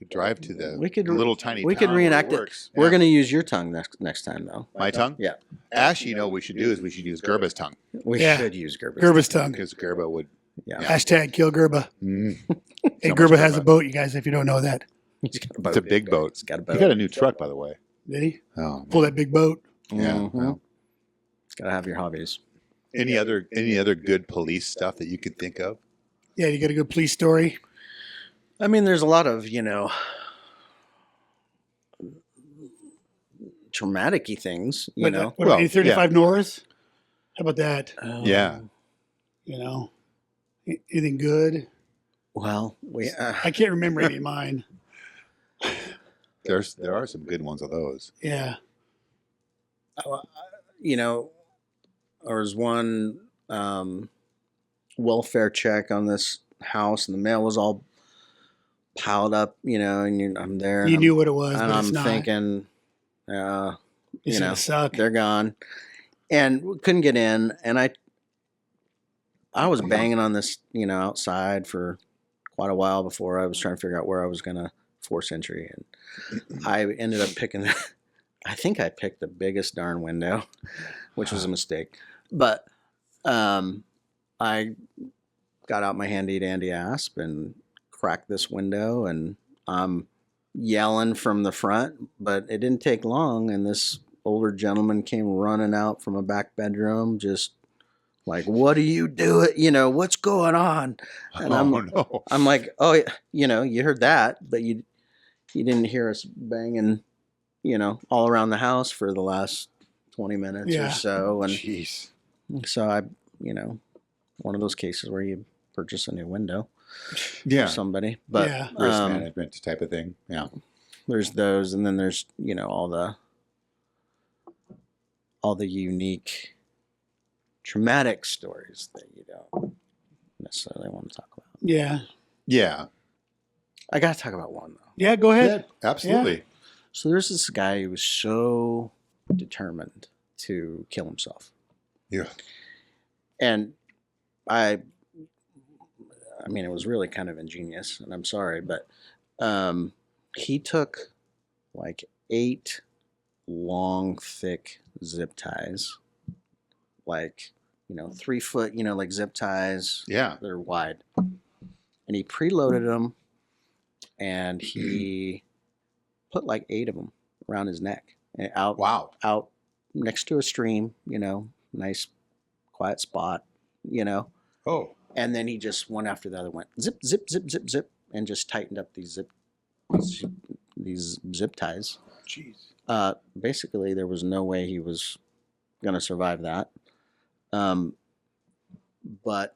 drive to the
We could-
little tiny.
We could
town where
reenact it.
works.
We're
Yeah.
gonna use your tongue next time though.
My tongue.
Yeah,
Actually, you know what we should do is we should use Gerba's tongue
we
Yeah.
should use Gerber's.
Gerba's tongue.
because Gerba would.
Yeah,
Yeah.
Hashtag kill Gerba.
Mm,
Hey,
So much
Gerba has
Gerba.
a boat, you guys, if you don't know that.
he's got a boat.
it's a big boat.
He's got a
He
boat.
got a new truck, by the way.
Did he?
Oh,
Pull that big boat.
yeah.
Mhm.
Well,
Gotta have your hobbies.
any other good police stuff that you could think of?
Yeah, you got a good police story.
I mean, there's a lot of traumatic-y things. You
What,
know.
what about 35 North? How about that?
Yeah.
You know, anything good?
Well,
I can't remember any of mine.
There are some good ones of those.
Yeah.
there was one welfare check on this house, and the mail was all piled up. And I'm there.
You
and
knew what it was,
and
but it's
I'm
not.
thinking,
It's gonna suck.
they're gone, and we couldn't get in. And I was banging on this, outside for quite a while before I was trying to figure out where I was gonna force entry, and I ended up picking. I think I picked the biggest darn window, which was a mistake. But I got out my handy dandy asp and cracked this window, and I'm yelling from the front, but it didn't take long, and this older gentleman came running out from a back bedroom, just like, "What are you doing? What's going on?" And
No.
I'm like, "Oh, you heard that, but you didn't hear us banging, all around the house for the last 20 minutes
Yeah.
or so." And
Jeez.
so I, one of those cases where you purchase a new window
Yeah.
for somebody, but
Yeah.
Risk management type of thing. Yeah.
there's those, and then there's all the unique traumatic stories that you don't necessarily want to talk about.
Yeah.
Yeah.
I got to talk about one though.
Yeah, go ahead.
Absolutely.
So there's this guy who was so determined to kill himself.
Yeah.
And I mean, it was really kind of ingenious, and I'm sorry, but he took like 8 long, thick zip ties, like 3 foot, like zip ties.
Yeah.
They're wide, and he preloaded them, and he put like 8 of them around his neck, and
Wow.
out next to a stream, nice quiet spot,
Oh.
and then he just one after the other went zip, zip, zip, zip, zip, and just tightened up these zip ties.
Jeez.
Basically, there was no way he was going to survive that. But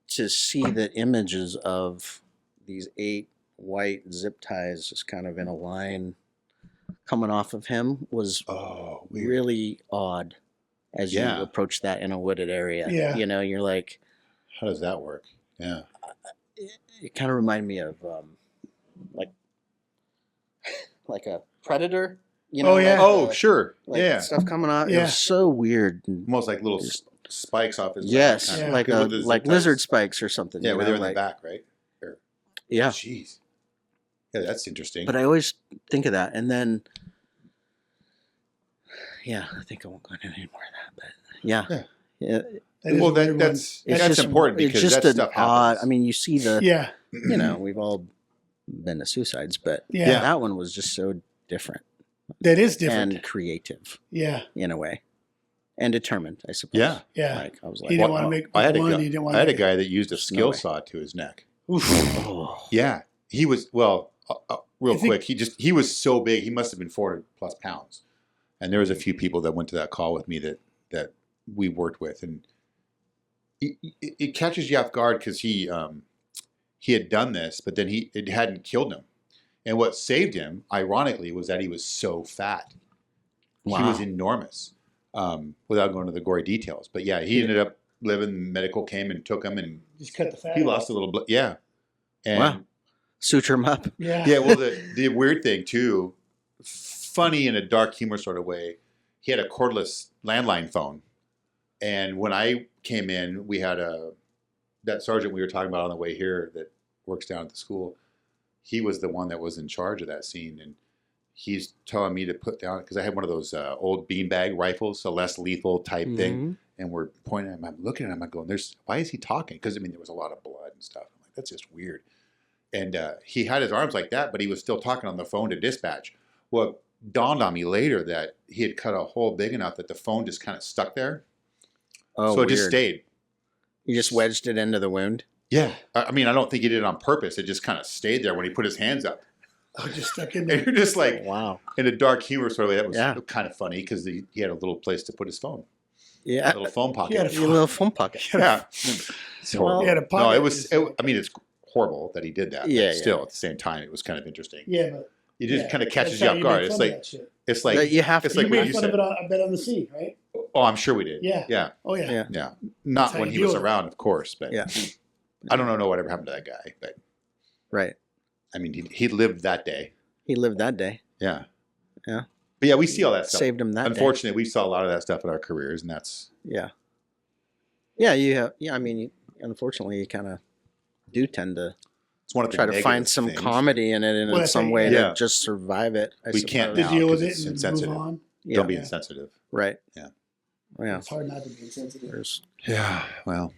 to see the images of these 8 white zip ties just kind of in a line coming off of him was
Oh, weird.
really odd as
Yeah.
you approach that in a wooded area.
Yeah.
You're like,
How does that work? Yeah.
it kind of reminded me of like like a predator. You know,
Oh, yeah.
like,
Oh, sure.
like
Yeah.
stuff coming out. It
Yeah.
was so weird. And
Almost like little spikes off his back.
yes,
kinda.
Yeah.
like
With the zip ties.
lizard spikes or something.
Yeah,
you
where
know,
they're in
like,
the back, right? Or,
yeah.
Jeez. Yeah, that's interesting.
But I always think of that, and then yeah, I think I won't go into any more of that. But yeah,
Yeah.
yeah.
That is
well,
a weird one.
that's
It's
that's
just
important
it's
because
just
that
an
stuff
odd.
happens.
I mean, you see the
Yeah.
you know, we've all been to suicides, but
Yeah.
that one was just so different
That is different.
and creative
Yeah.
in a way, and determined, I suppose.
Yeah.
Yeah.
Like I was
He
like,
didn't want to make
I had a
one.
guy,
He didn't want
I had a
to
guy that used a
There's no
skill
way.
saw to his neck.
oh,
Yeah, he was real
I think-
quick. He was so big. He must have been 400 plus pounds. And there was a few people that went to that call with me that we worked with, and it catches you off guard because he had done this, but then it hadn't killed him. And what saved him, ironically, was that he was so fat. He
wow.
was enormous. Without going into the gory details, but yeah, he ended up living. Medical came and took him, and
just cut the fat.
he
out.
lost a little blood. Yeah, and
Wow. Suture him up.
Yeah.
yeah. Well, the weird thing too, funny in a dark humor sort of way, he had a cordless landline phone, and when I came in, we had that sergeant we were talking about on the way here that works down at the school. He was the one that was in charge of that scene, and he's telling me to put down, because I had one of those old beanbag rifles, a less lethal type thing,
Mhm.
and we're pointing at him. I'm looking at him. I'm going, why is he talking? Because I mean, there was a lot of blood and stuff. I'm like, that's just weird. And he had his arms like that, but he was still talking on the phone to dispatch. Well, it dawned on me later that he had cut a hole big enough that the phone just kind of stuck there.
Oh,
So it just
weird.
stayed.
You just wedged it into the wound.
Yeah. I mean, I don't think he did it on purpose. It just kind of stayed there when he put his hands up.
Oh, just stuck in
And
there.
you're just like,
Wow.
in a dark humor sort of way, that was
Yeah.
kind of funny because he had a little place to put his phone, a
Yeah.
little phone pocket.
He had a
Your little phone pocket.
Yeah. It's horrible.
He had a
No,
pocket.
it was, I mean, it's horrible that he did that.
Yeah,
But still,
yeah.
at the same time, it was kind of interesting.
Yeah, but
It just
yeah,
kind of
that's
catches
how
you off guard.
make
It's
fun of
like,
that shit.
it's like,
That you have
it's
to.
like
You
what
made
you
fun
said.
of it on, I bet, on the sea, right?
Oh, I'm sure we did.
Yeah.
Yeah.
Oh yeah.
Yeah.
Yeah. Not
That's how
when
you
he
deal
was
with it.
around, of course, but
Yeah.
I don't know whatever happened to that guy, but
Right.
I mean, he lived that day.
He lived that day.
Yeah.
Yeah.
But yeah, we see all that stuff.
Saved him that day.
Unfortunately, we saw a lot of that stuff in our careers, and that's,
Yeah. Yeah. You have. Yeah. I mean, unfortunately, you kind of do tend to
it's one of the
try to find
negative
some
things.
comedy in it and
Well,
in
I
some
think-
way
Yeah.
to just survive it. I
We can't
suppose.
To
now.
deal with
'cause
it
it's
and
insensitive.
move on.
Yeah.
Don't be
Yeah.
insensitive.
Right.
Yeah.
Yeah.
It's hard not to be insensitive.
There's.
Yeah. Well,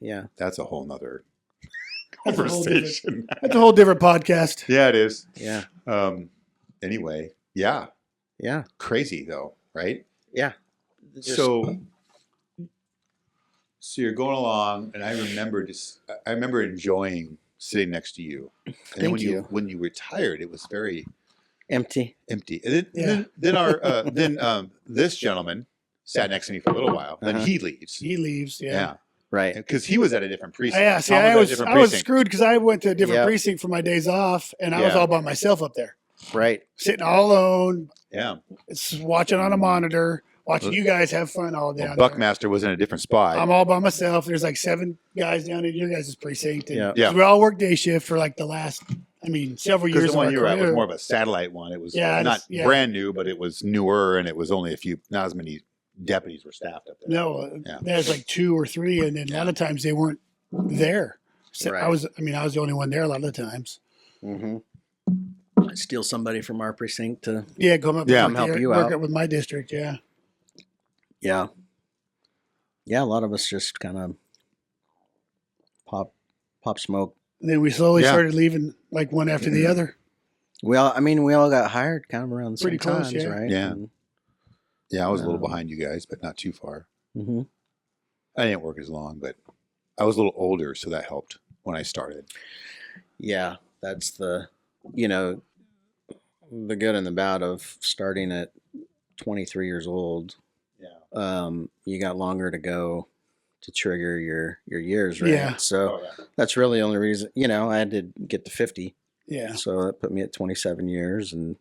Yeah.
that's a whole nother
That's a whole
conversation.
That's a whole different podcast.
Yeah, it is.
Yeah.
Anyway, yeah.
Yeah.
Crazy though, right?
Yeah. Just-
So you're going along, and I remember enjoying sitting next to you. And then
Thank
when
you.
when you retired, it was very
empty.
empty. And
Yeah.
then this gentleman sat next to me for a little while. Then
Uh-huh.
he leaves.
He leaves. Yeah.
Yeah,
Right.
because he was at a different precinct.
Yeah. See,
Tom
I
at a
was
different
I was
precinct.
screwed because I went to a different
Yeah.
precinct for my days off, and I was
Yeah.
all by myself up there,
Right.
sitting all alone,
Yeah,
it's watching on a monitor, watching you guys have fun all day.
well, Buckmaster was in a different spot.
I'm all by myself. There's like 7 guys down in your guys' precinct. And
Yeah.
Yeah.
we all work day shift for like the last, several
Because
years.
the one
of
you
our
were at was
career.
more of a satellite one. It was
Yeah,
not
yeah.
brand new, but it was newer, and it was only not as many deputies were staffed up there.
No,
Yeah.
there's like 2 or 3, and then a lot of times they weren't there. So
Right.
I was the only one there a lot of the times.
Mm-hmm. Steal somebody from our precinct to.
Yeah, come up,
Yeah.
with
Help
the-
you
work
out.
it with my district. Yeah,
Yeah. Yeah. A lot of us just kind of pop smoke.
and then we slowly
Yeah.
started leaving, like one after the other.
We all got hired kind of around the
Pretty
same
close,
times,
yeah.
right?
Yeah. Yeah, I was a little
No.
behind you guys, but not too far.
Mm-hmm.
I didn't work as long, but I was a little older, so that helped when I started.
Yeah, that's the good and the bad of starting at 23 years old.
Yeah.
You got longer to go to trigger your years, right?
Yeah.
So that's really the only reason. I had to get to 50,
Yeah,
so that put me at 27 years, and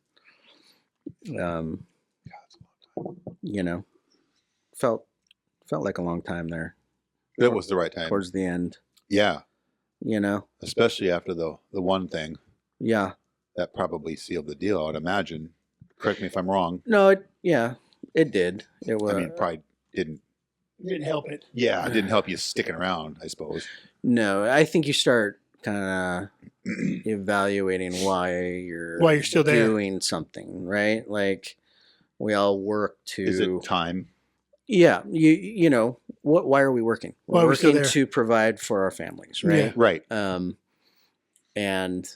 felt like a long time there
That was the right time.
towards the end.
Yeah.
you know.
Especially after the one thing
Yeah.
that probably sealed the deal, I would imagine. Correct me if I'm wrong.
No, it did. It was.
I mean, it probably didn't.
Didn't help it.
Yeah, it didn't help you sticking around, I suppose.
No, I think you start kind of evaluating why you're
still there.
doing something, right? Like we all work to.
Is it time?
Yeah, you know what? Why are we working?
Why
We're
are we still
working
there?
to provide for our families, right?
Yeah.
Right.
And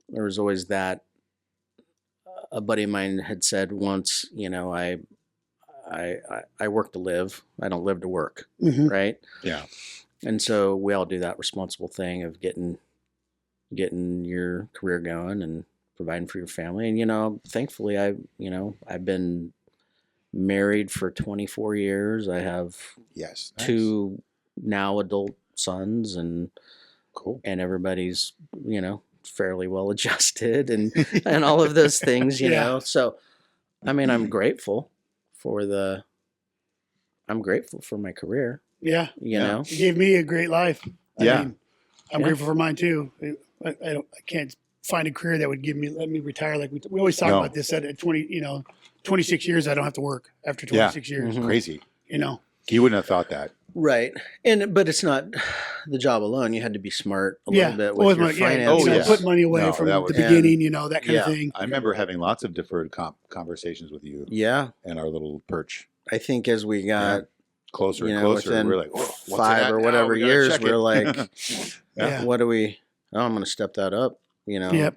there was always that. A buddy of mine had said once, you know, I work to live. I don't live to work,
Mm-hmm.
right?
Yeah.
And so we all do that responsible thing of getting your career going and providing for your family. And you know, thankfully, I've been married for 24 years. I have
Yes. Nice.
2 now adult sons, and
Cool.
everybody's, you know, fairly well adjusted and all of those things, you
Yeah.
know. So, I mean, I'm grateful for my career,
Yeah.
you
Yeah.
know.
It gave me a great life.
Yeah.
I'm
Yeah.
grateful for mine too. I can't find a career that would let me retire. Like we always talk
No.
about this at 26 years, I don't have to work after 26 years,
Mhm.
Crazy.
you know?
You wouldn't have thought that.
Right. But it's not the job alone. You had to be smart a
Yeah.
little bit
Well,
with your
yeah,
finances.
Oh,
you know,
yeah.
put money away
No,
from
that
the
was-
beginning, that kind
Yeah.
of thing.
I remember having lots of deferred conversations with you
Yeah.
and our little perch.
I think as we got
Closer
You
and
know,
closer.
within
We're like, what's
5
that
or
now?
whatever
We gotta
years,
check
we're
it.
like,
Yeah.
what do we? Oh, I'm going to step that up. You know.
Yep.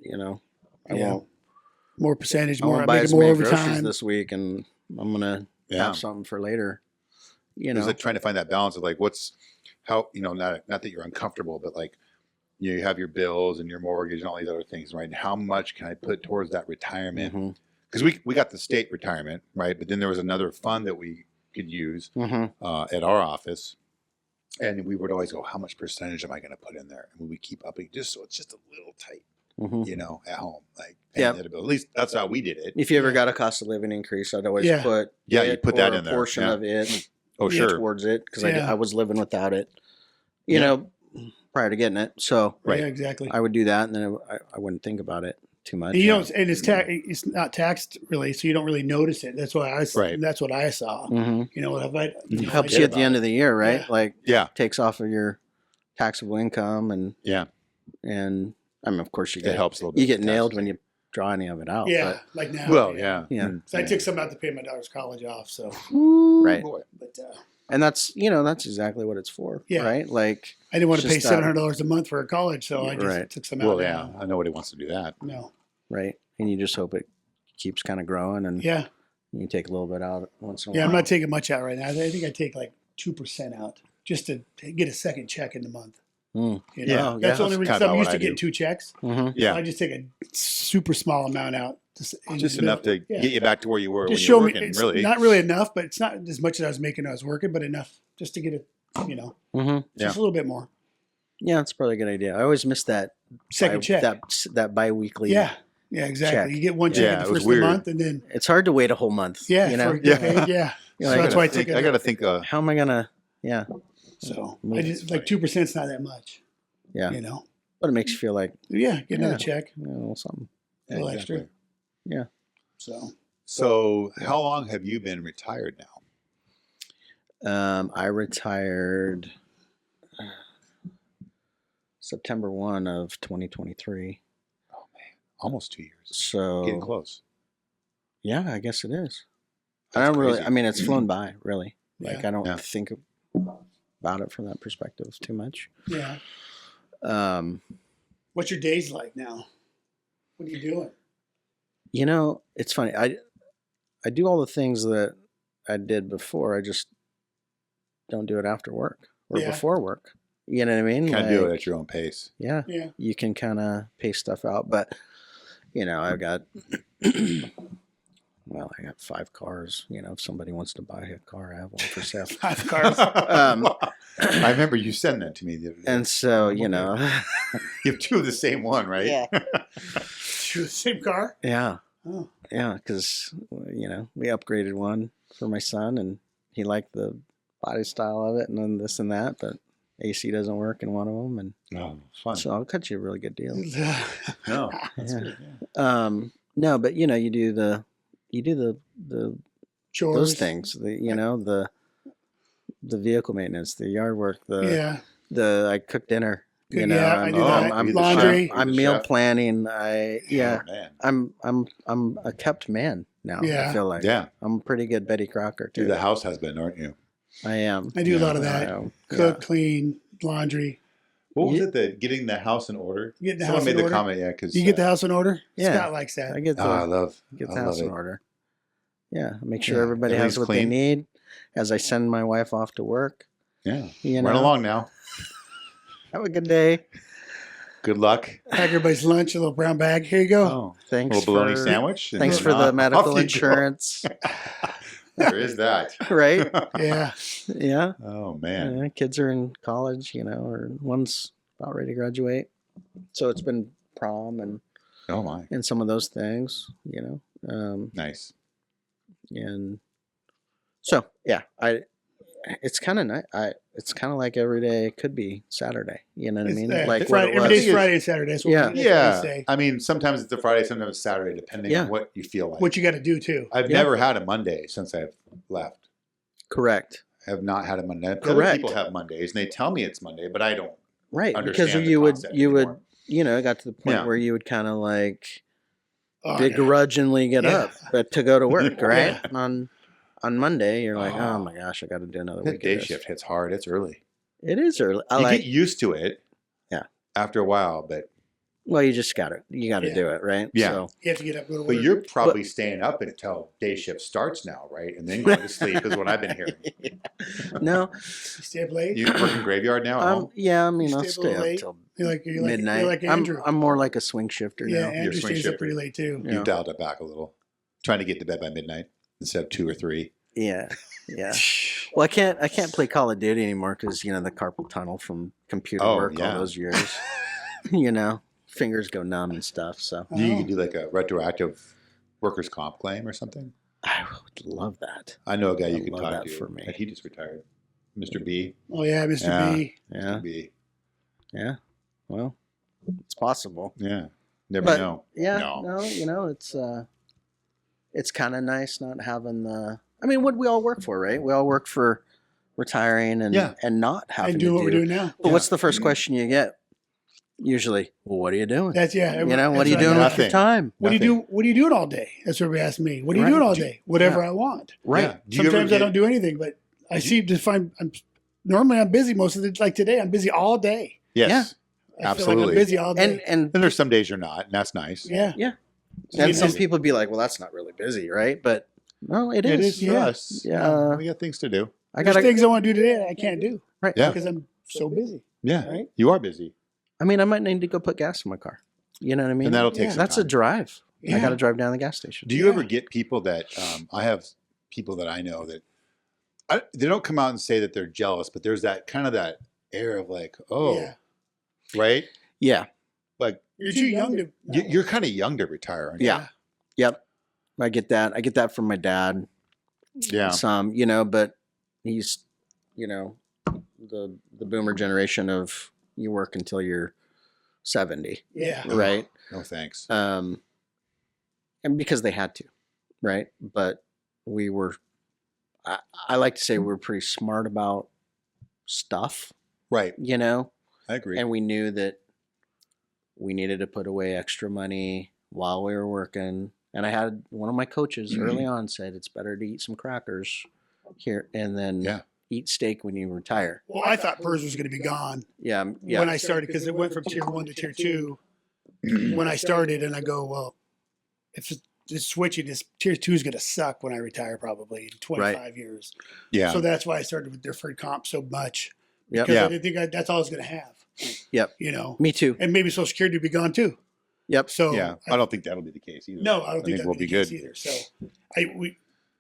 You know, I
Yeah.
won't.
More percentage,
I
more
won't buy
making
as
more
many groceries
overtime.
this week, and I'm going to
Yeah.
have something for later. You
It was
know.
like trying to find that balance of like, not that you're uncomfortable, but like, you have your bills and your mortgage and all these other things, right? And how much can I put towards that retirement?
Mhm.
Because we got the state retirement, right? But then there was another fund that we could use
Mhm.
at our office. And we would always go, how much percentage am I going to put in there? And we would keep upping just so it's just a little tight,
Mhm.
At home. Like,
Yep.
at least that's how we did it.
If you ever got a cost of living increase, I'd always
Yeah.
put
Yeah,
it
you put that
or
in there.
a portion
Yeah.
of it
Oh, sure.
towards it because
Yeah.
I was living without it. You
Yeah.
know, prior to getting it, so
Right.
Yeah, exactly.
I would do that, and then I wouldn't think about it too much.
And and it's not taxed really, so you don't really notice it. That's why
Right.
that's what I saw.
Mhm.
If I
Helps
I-
you at the end of the year, right?
Yeah.
Like
Yeah.
takes off of your taxable income, and
Yeah.
I mean, of course, you
It
get
helps a little bit.
you get
with
nailed
taxes.
when you draw any of it out.
Yeah, like now.
Well, yeah.
Yeah.
Mm.
So I took some out to pay my daughter's college off. So,
Right.
Boy.
but
And that's that's exactly what it's for,
Yeah.
right? Like
I didn't want to
Just
pay
that-
$700 a month for a college, so I just
Right.
took some out.
Well,
now.
yeah. I know what he wants to do that.
No.
right, and you just hope it keeps kind of growing, and
Yeah.
you take a little bit out once in a
Yeah.
while.
I'm not taking much out right now. I think I take like 2% out just to get a second check in the month.
Mm.
You
Yeah,
know? That's the only
that's
reason.
kinda
'Cause I'm
what
used
I
to getting
do.
2 checks.
Mhm.
Yeah.
So I just take a super small amount out.
Just enough to
Yeah.
get you back to where you were
Just
when you
show
were
me.
working,
It's
really.
not really enough, but it's not as much as I was making when I was working, but enough just to get it.
Mhm.
Yeah.
Just a little bit more.
Yeah, it's probably a good idea. I always miss that
Second check.
that biweekly.
Yeah. Yeah, exactly.
check.
You get one check
Yeah,
at
it
the
was
first of the
weird.
month, and then
It's hard to wait a whole month.
yeah,
you know.
for it to get
Yeah.
paid, yeah.
You're
So
like,
that's why I take
I
it.
got to think.
How am I gonna? Yeah,
So
Yeah,
I
it's
just like 2% is not that much.
yeah.
You know.
But it makes you feel like
Yeah, get another
Yeah.
check.
a little something.
A little extra.
Yeah.
So
So, how long have you been retired now?
I retired September 1 of 2023.
Almost 2 years.
So
Getting close.
yeah, I guess it is. I
That's
don't really.
crazy.
I mean, it's flown by. Really, like
Yeah.
I don't
Yeah.
think about it from that perspective too much.
yeah.
Um,
What's your days like now? What are you doing?
it's funny. I do all the things that I did before. I just don't do it after work or
Yeah.
before work. You know what I mean?
Kind of do it
Like,
at your own pace.
yeah,
Yeah.
you can kind of pace stuff out, but I've got well, I got 5 cars. If somebody wants to buy a car, I have one for sale.
5 cars.
I remember you sent that to me the other day.
And so,
You have 2 of the same one, right?
yeah,
Same car?
yeah,
Oh.
yeah, because we upgraded one for my son, and he liked the body style of it, and then this and that. But AC doesn't work in one of them, and
Oh, fun.
so I'll cut you a really good deal.
No, that's
Yeah.
good. Yeah.
No, but you do the
Chores.
those things. The vehicle maintenance, the yard work,
Yeah.
I cook dinner.
Yeah, I do
that.
I'm
Laundry.
I'm
You're the
meal
chef.
planning.
Oh, man.
I'm a kept man now.
Yeah.
I feel like
Yeah.
I'm a pretty good Betty Crocker too.
You're the house husband, aren't you?
I am.
I do a lot of
I
that.
am.
Cook, clean, laundry.
What was it? Getting the house in order?
Getting the
Someone
house
made
in
the
order?
comment, yeah, because
You get the house in order?
Yeah.
Scott likes that.
I get the
I love
house in
it.
order. Yeah, make sure
Yeah,
everybody has
everything's
what they
clean.
need as I send my wife off to work.
Yeah.
You
Run
know?
along now.
Have a good day.
Good luck.
Pack everybody's lunch, a little brown bag. Here you go.
Oh,
Thanks
a little bologna
for
sandwich. and
thanks
then
for the
off
medical
you go.
insurance.
There is that.
Right?
Yeah.
Yeah.
Oh man.
Yeah, kids are in college, or one's about ready to graduate. So it's been prom
Oh my.
and some of those things,
Nice.
and so yeah, it's kind of nice. It's kind of like every day could be Saturday. You know what I mean? Like
Friday,
what it
every
was.
day's Friday and Saturday. That's what
Yeah.
we, that's what
Yeah.
we say.
I mean, sometimes it's a Friday, sometimes it's Saturday, depending
Yeah.
on what you feel like.
What you got to do too.
I've
Yeah.
never had a Monday since I've left.
Correct.
I have not had a Monday. Other
Correct.
people have Mondays, and they tell me it's Monday, but I don't
Right.
understand
Because
the
you would
concept
you would
anymore.
it got to the point
Yeah.
where you would kind of like
Oh, yeah.
begrudgingly get
Yeah.
up but to go to work, right?
Yeah.
On Monday, you're like,
Oh.
oh my gosh, I got to do another
That
week.
day
of this.
shift hits hard. It's early.
It is early. I
You
like.
get used to it.
Yeah.
After a while, but
Well, you just got to
Yeah.
do it, right?
Yeah.
So,
You have to get up, go to work.
but you're probably staying up until day shift starts now, right? And then going to sleep is what I've been hearing.
no,
You stay up late.
You working graveyard now at home?
yeah, I mean,
You
I'll
stay up a
stay
little
up
late?
till
You're like
midnight.
You're like Andrew.
I'm more like a swing shifter
yeah,
now.
Andrew
swing
stays up
shifter.
pretty late too.
Yeah.
You've dialed it back a little. Trying to get to bed by midnight instead of 2 or 3.
Yeah, yeah. Well, I can't play Call of Duty anymore because the carpal tunnel from computer
Oh,
work
yeah.
all those years. Fingers go numb and stuff. So
You could do like a retroactive workers' comp claim or something.
I would love that.
I know a guy you
I'd
could
love
talk
that
to.
for me.
Like he just retired. Mr. B.
Oh yeah, Mr.
Yeah.
B.
Yeah,
Mr. B.
yeah. Well, it's possible.
Yeah. Never
But
know.
yeah,
No.
it's kind of nice not having the. I mean, what we all work for, right? We all work for retiring and
Yeah.
and not having
And
to
doing what
do.
we're doing now.
But what's the first question you get? Usually, well, what are you doing?
That's yeah.
What are you
that's
doing
I
with
got.
your
Nothing.
time?
What do you
Nothing.
do? What are you doing all day? That's what they ask me. What are you
Right.
doing all day? Whatever I want.
Right.
Yeah. Do you ever
Sometimes I
get-
don't do anything, but I seem to find normally I'm busy most of the like today. I'm busy all day.
Yes.
Yeah.
I feel like
Absolutely.
I'm busy all day.
And
And there's some days you're not, and that's nice.
yeah.
and some
busy.
people be like, well, that's not really busy, right? But no, it
It
is.
is for
Yeah.
us.
Yeah.
We got things to do.
I
There's
gotta.
things I want to do today that I can't do
Right.
Yeah.
because I'm so busy.
Yeah.
Right.
You are busy.
I mean, I might need to go put gas in my car. You know what I mean?
And that'll take
Yeah.
some
That's
time.
a drive. I
Yeah.
got to drive down to the gas station.
Do you
Yeah.
ever get people that I have people that I know that they don't come out and say that they're jealous, but there's that kind of that air of like, oh,
Yeah.
right?
Yeah.
Like
You're too young to.
you're kind of young to retire. Aren't you?
Yeah. Yep. I get that. I get that from my dad.
Yeah.
Some, but he's, the boomer generation of you work until you're 70,
Yeah.
right?
No thanks.
And because they had to, right? But we were, I like to say we're pretty smart about stuff,
Right. I agree.
and we knew that we needed to put away extra money while we were working. And I had one of my coaches early on said, it's better to eat some crackers here and then
Yeah.
eat steak when you retire.
Well, I thought PERS was going to be gone
Yeah. Yeah.
when I started because it went from tier 1 to tier 2 when I started, and I go, well, if it's switching, this tier 2 is going to suck when I retire probably in 25 years.
yeah.
So that's why I started with deferred comp so much
Yep.
because
Yeah.
I didn't think that's all I was going to have.
Yep.
And
Me too.
maybe Social Security would be gone too.
Yep.
So
yeah. I don't think that'll be the case either.
no, I don't think
think
that
we'll
would be
be
the case
good.
either. So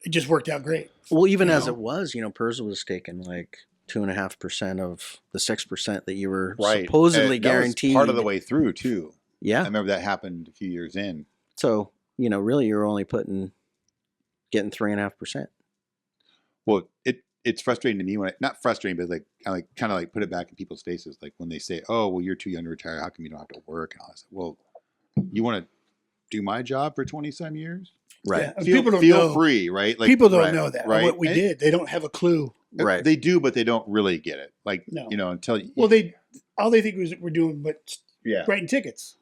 it just worked out great.
Well, even
You
as
know?
it was, PERS was taking like 2.5% of the 6% that you were
Right.
supposedly
And that was
guaranteed.
part of the way through too. I
Yeah.
remember that happened a few years in.
So, really you're only getting 3.5%.
Well, it's frustrating to me when not frustrating, but like kind of like put it back in people's faces. Like when they say, "Oh, well, you're too young to retire. How come you don't have to work?" And all this. Well, you want to do my job for 20-some years?
Right.
Yeah, and
Feel
people don't know.
free, right? Like
People don't
right,
know that.
right.
What we did, they don't have a clue.
Right.
They do, but they don't really get it. Like
No.
until
Well, all they think was we're doing, but writing tickets.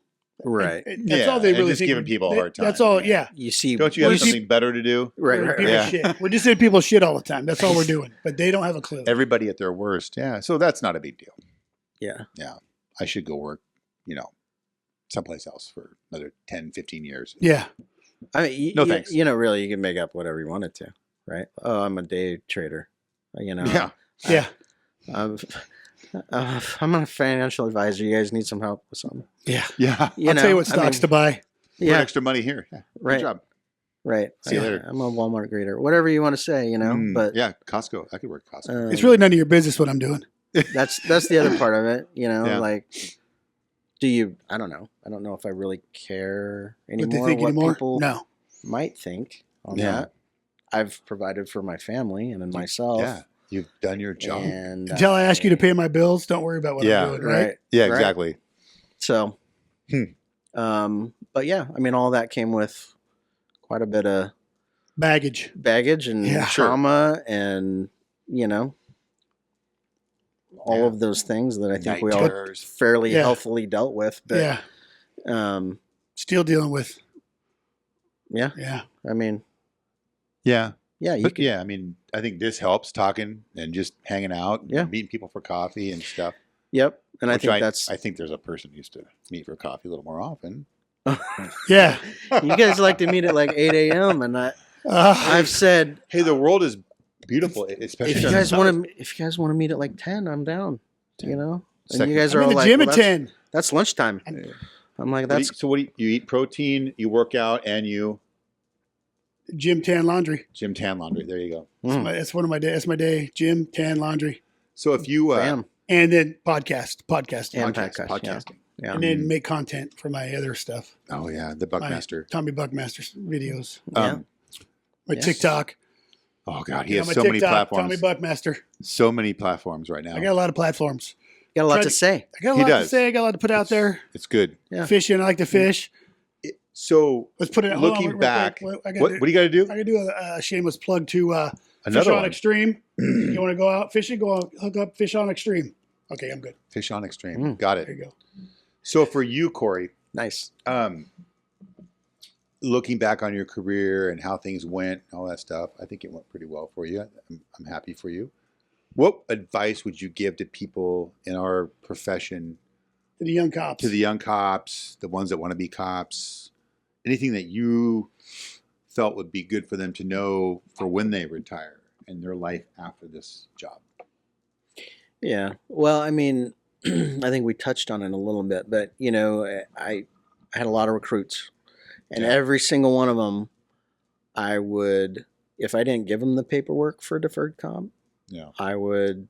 Right.
That's all they
and
really
just
think.
giving people a hard time.
That's all. Yeah.
You see,
Don't you have
Well,
something better to do?
right,
We're
right,
people
right.
shit. We're just in people's shit all the time. That's all we're doing. But they don't have a clue.
Everybody at their worst. Yeah. So that's not a big deal.
Yeah.
Yeah. I should go work, someplace else for another 10, 15 years.
Yeah.
I mean,
No thanks.
Really, you can make up whatever you wanted to, right? Oh, I'm a day trader.
Yeah.
Yeah.
I'm a financial advisor. You guys need some help with something.
Yeah.
Yeah.
I'll tell you what stocks to buy.
Put
Yeah.
extra money here. Yeah.
Right.
Good job.
Right.
See you later.
I'm a Walmart greeter. Whatever you want to say, but
yeah, Costco. I could work at Costco.
It's really none of your business what I'm doing.
that's the other part of it,
Yeah.
like, do you, I don't know if I really care anymore
What they think
what
anymore?
people
No.
might think on
Yeah.
that. I've provided for my family and then myself.
Yeah. You've done your job.
And
Until I ask you to pay my bills, don't worry about what
Yeah.
I'm doing, right?
Yeah,
Right.
exactly.
So,
Hmm.
but yeah, I mean, all that came with quite a bit of
Baggage.
baggage and
Yeah.
trauma and, all
Yeah.
of those things that I think
Night
we all
terrors.
fairly
Yeah.
healthily dealt with. But,
Yeah. Still dealing with.
yeah,
Yeah.
I mean,
Yeah.
yeah, you
But
could,
yeah, I mean, I think this helps talking and just hanging out,
Yeah.
meeting people for coffee and stuff.
yep. And
Which
I think
there's a person who used to meet for coffee a little more often.
Yeah.
you guys like to meet at like 8 a.m. And I've said,
Hey, the world is beautiful, especially
if you
in
guys
the
want to meet at like 10, I'm down, And
Second.
you guys
I'm
are
in
all
the
like,
gym
well,
at
that's,
10.
that's lunchtime. I'm like, that's
So what do you eat protein, you work out, and you
Gym, tan, laundry.
gym, tan, laundry. There you go.
That's one of my days. That's my day. Gym, tan, laundry.
So if you
bam.
And then podcasting.
And
podcasting.
Yeah.
And then make content for my other stuff.
Oh yeah, the Buckmaster.
Tommy Buckmaster videos.
Yeah.
My
Yes.
TikTok.
Oh god, he
You
has
know,
so
my
many
TikTok,
platforms.
Tommy Buckmaster.
So many platforms right now.
I got a lot of platforms.
Got a lot
Try
to
to-
say.
I got a
He
lot to
does.
say. I got a lot to put out there.
It's good.
Yeah.
Fishing. I like to fish.
So
Let's put it. hold on,
looking
real
back,
quick. I
what do you got to do?
I gotta do a shameless plug to Fish
Another
on
one.
Extreme. You want to go out fishing? Go out, hook up Fish on Extreme. Okay, I'm good.
Fish on Extreme. Got
There
it.
you go.
So for you, Cory,
Nice.
looking back on your career and how things went, and all that stuff, I think it went pretty well for you. I'm happy for you. What advice would you give to people in our profession,
To the young cops.
to the young cops, the ones that want to be cops, anything that you felt would be good for them to know for when they retire and their life after this job?
Yeah. Well, I mean, I think we touched on it a little bit, but I had a lot of recruits, and
Yeah.
every single one of them, I would, if I didn't give them the paperwork for deferred comp,
Yeah.
I would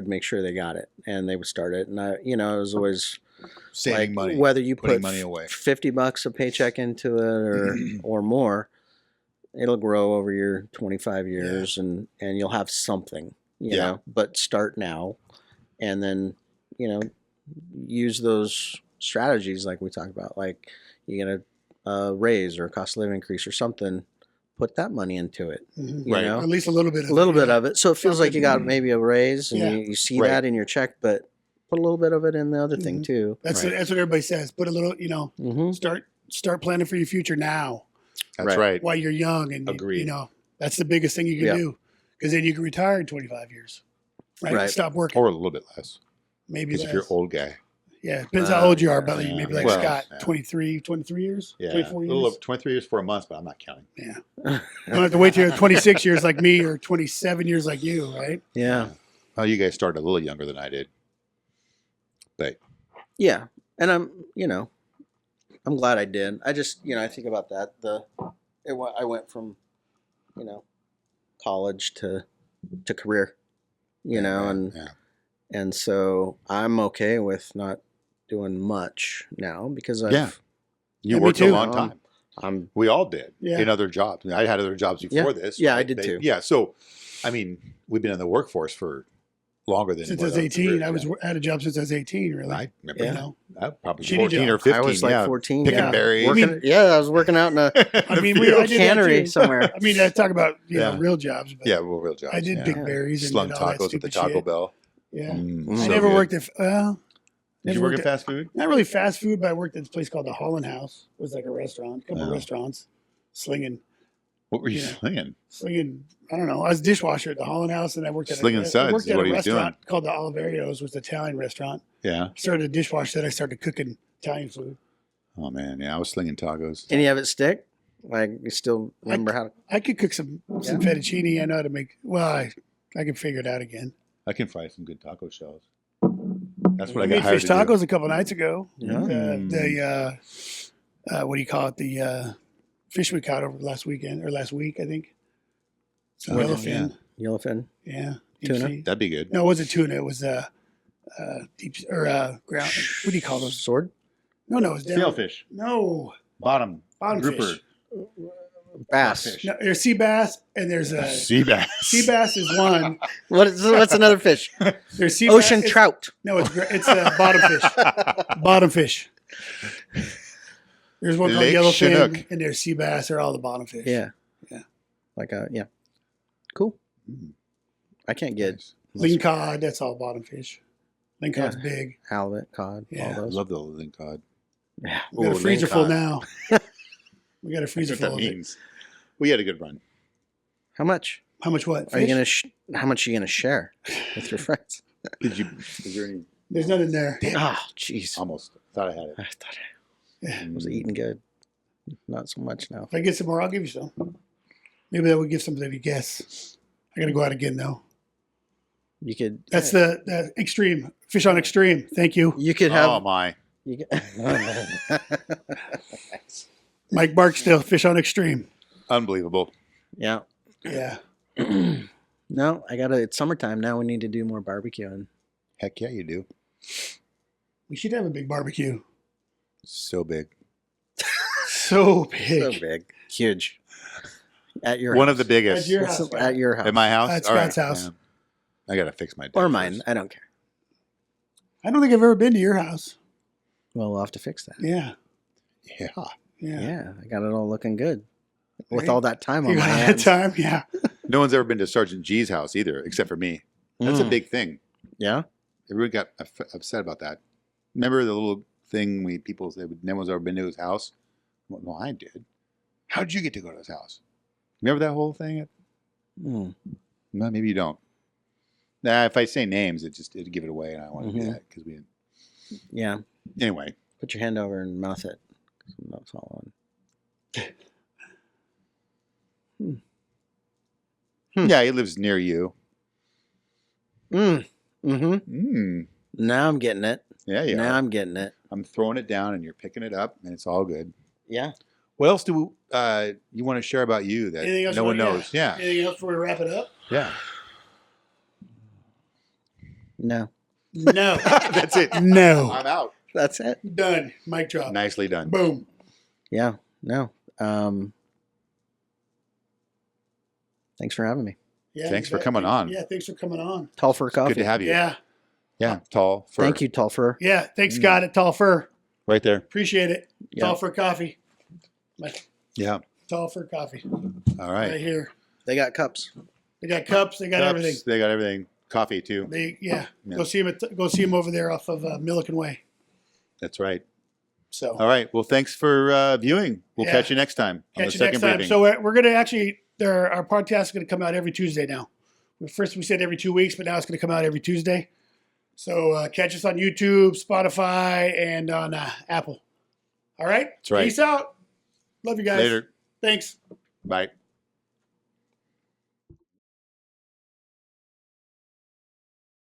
make sure they got it and they would start it. And I was always
Saving
like,
money.
whether you
putting
put
money away.
$50 a paycheck into it or more, it'll grow over your 25 years and you'll have something, you
Yeah.
know, but start now and then, use those strategies like we talked about, like you get a raise or a cost of living increase or something, put that money into it,
Mhm.
you
Right.
know,
At least a little bit.
a little bit of it. So it feels like you got maybe a raise and
Yeah.
you see
Right.
that in your check, but put a little bit of it in the other thing too.
That's
Right.
that's what everybody says. Put a little.
Mm-hmm.
Start planning for your future now
That's
Right.
right.
while you're young, and
Agreed.
that's the biggest thing you can
Yeah.
do, because then you can retire in 25 years.
Right.
Stop working.
Or a little bit less.
Maybe
Because
less.
if you're an old guy.
Yeah, depends how old you are, but
yeah.
maybe like
Well,
Scott,
yeah.
23 years,
Yeah.
24
A
years.
little over 23 years, 4 months, but I'm not counting.
Yeah. You don't have to wait till you're 26 years like me or 27 years like you, right?
Yeah.
Oh, you guys started a little younger than I did. But
Yeah. And I'm glad I did. I just, I think about that. I went from, college to career,
yeah.
and so I'm okay with not doing much now because I've
Yeah. You
Yeah, me
worked a
too.
long time. We all did
Yeah.
in other jobs. I had other jobs before this.
Yeah, I
right?
did too.
Yeah. So, I mean, we've been in the workforce for longer than
Since
what
I was 18, I
yeah.
had a job since I was 18. Really,
I remember
you
Yeah.
know.
probably
Shitty
14 or
job.
15.
I was like
yeah.
14.
Picking
yeah.
berries.
Working, I was working out in a
I mean,
field.
I did that
cannery
too.
somewhere.
I mean, I talk about
Yeah.
real jobs, but
Yeah, well, real jobs.
I did
yeah.
pick berries and
Slung
did all that
tacos at the
stupid
Taco
shit.
Bell.
Yeah,
Mm.
I
So
never
good.
worked at.
Did you work at fast food?
Not really fast food, but I worked at this place called the Holland House. It was like a restaurant, a couple of
Oh.
restaurants, slinging.
What were you
Yeah.
slinging?
I don't know. I was a dishwasher at the Holland House, and I worked at
Slinging
I
suds
worked
is
at
what
a
he was
restaurant called the Oliverios, was an Italian restaurant.
Yeah.
Started a dishwasher, then I started cooking Italian food.
Oh man, yeah, I was slinging tacos.
Any of it stick? Like you still remember how to?
I could cook some fettuccine. I know how to make. Well, I can figure it out again.
I can fry some good taco shells. That's what
I
I got
made
hired
fish
to do.
tacos a couple nights ago.
Yeah.
What do you call it? The fish we caught over last weekend or last week, I think. Some
What-
yellowfin.
Yellowfin.
Yeah. Deep
Tuna?
sea.
That'd be good.
No, it wasn't tuna. It was deep or ground. What do you call those?
Sword.
No, it was down.
Sailfish,
No,
bottom grouper,
fish.
Bass.
Fish.
No, there's sea bass and there's
sea bass.
sea bass is one.
What's another fish?
There's sea
Ocean
bass.
trout.
No, it's bottom fish. Bottom fish. There's one called
Lake
yellowfin,
Chinook.
and there's sea bass. They're all the bottom fish.
Yeah.
Yeah.
Like cool. I can't get
Ling cod. That's all bottom fish. Ling cod's big.
halibut, cod,
Yeah.
all
I
those.
love the ling cod.
Yeah.
We got a
Ooh,
freezer
ling
full
cod.
now. We got a
That's
freezer
what that
full of it.
means. We had a good run.
How much?
How much what?
Are you
Fish?
gonna? How much are you gonna share with your friends?
Is there any?
There's none in there.
Oh, jeez.
Almost. Thought I had it.
I thought
Yeah.
I was eating good. Not so much now.
If I get some more, I'll give you some. Maybe that would give something to guess. I got to go out again though.
You could.
That's the extreme fish on extreme. Thank you,
You could have.
Oh my!
You could,
Mike Barksdale. Fish on extreme.
Unbelievable.
yeah.
Yeah.
No, I gotta. It's summertime now. We need to do more barbecuing.
Heck yeah, you do.
We should have a big barbecue.
So big.
So big.
So big, huge. At your
One
house.
of the biggest.
At your house.
At your house.
At my house.
At
All
Scott's house.
Yeah. I gotta fix my. deck
or mine.
first.
I don't care.
I don't think I've ever been to your house.
Well, we'll have to fix that.
Yeah.
Yeah.
Yeah.
Yeah, I got it all looking good. With
Right.
all that time on
You
my
got that
hands.
time? Yeah.
No one's ever been to Sergeant G's house either, except for me. That's a
Mm.
big thing.
Yeah.
Everyone got upset about that. Remember the little thing people said no one's ever been to his house? Well, no, I did. How'd you get to go to his house? Remember that whole thing?
Mm.
No, maybe you don't. Nah, if I say names, it'd give it away, and I don't want to do
Mhm.
that because we.
Yeah.
Anyway,
Put your hand over and mouth it. 'Cause I'm not following.
yeah, he lives near you.
Mm. Mm-hmm.
Mm.
Now I'm getting it.
Yeah, yeah.
Now I'm getting it.
I'm throwing it down, and you're picking it up, and it's all good.
Yeah.
What else do you want to share about you that
Anything else
no
you
one
wanna-
knows? Yeah,
Anything else before we wrap it up?
yeah.
No.
No.
That's it.
No.
I'm out.
That's it.
Done. Mic drop.
Nicely done.
Boom.
Yeah. No. Thanks for having me.
Yeah.
Thanks for
you bet.
coming on.
Yeah. Thanks for coming on.
Tall Fur Coffee.
Good to have you.
Yeah.
Yeah, tall. Fur.
Thank you, Tall Fur.
Yeah. Thanks, Scott at Tall Fur.
Right there.
Appreciate it.
Yeah.
Tall Fur Coffee.
Yeah.
Tall Fur Coffee.
All
Right
right.
here.
They got cups.
They got cups. They got
Cups,
everything.
They got everything. Coffee too.
Yeah.
Yeah.
Go see him over there off of Milliken Way.
That's right.
So
All right. Well, thanks for viewing. We'll
Yeah.
catch you next time on
catch
the
you next
second
time.
briefing.
So we're going to actually our podcast is going to come out every Tuesday now. First we said every 2 weeks, but now it's going to come out every Tuesday. So catch us on YouTube, Spotify, and on Apple. All right.
That's right.
Peace out. Love you guys.
Later.
Thanks.
Bye.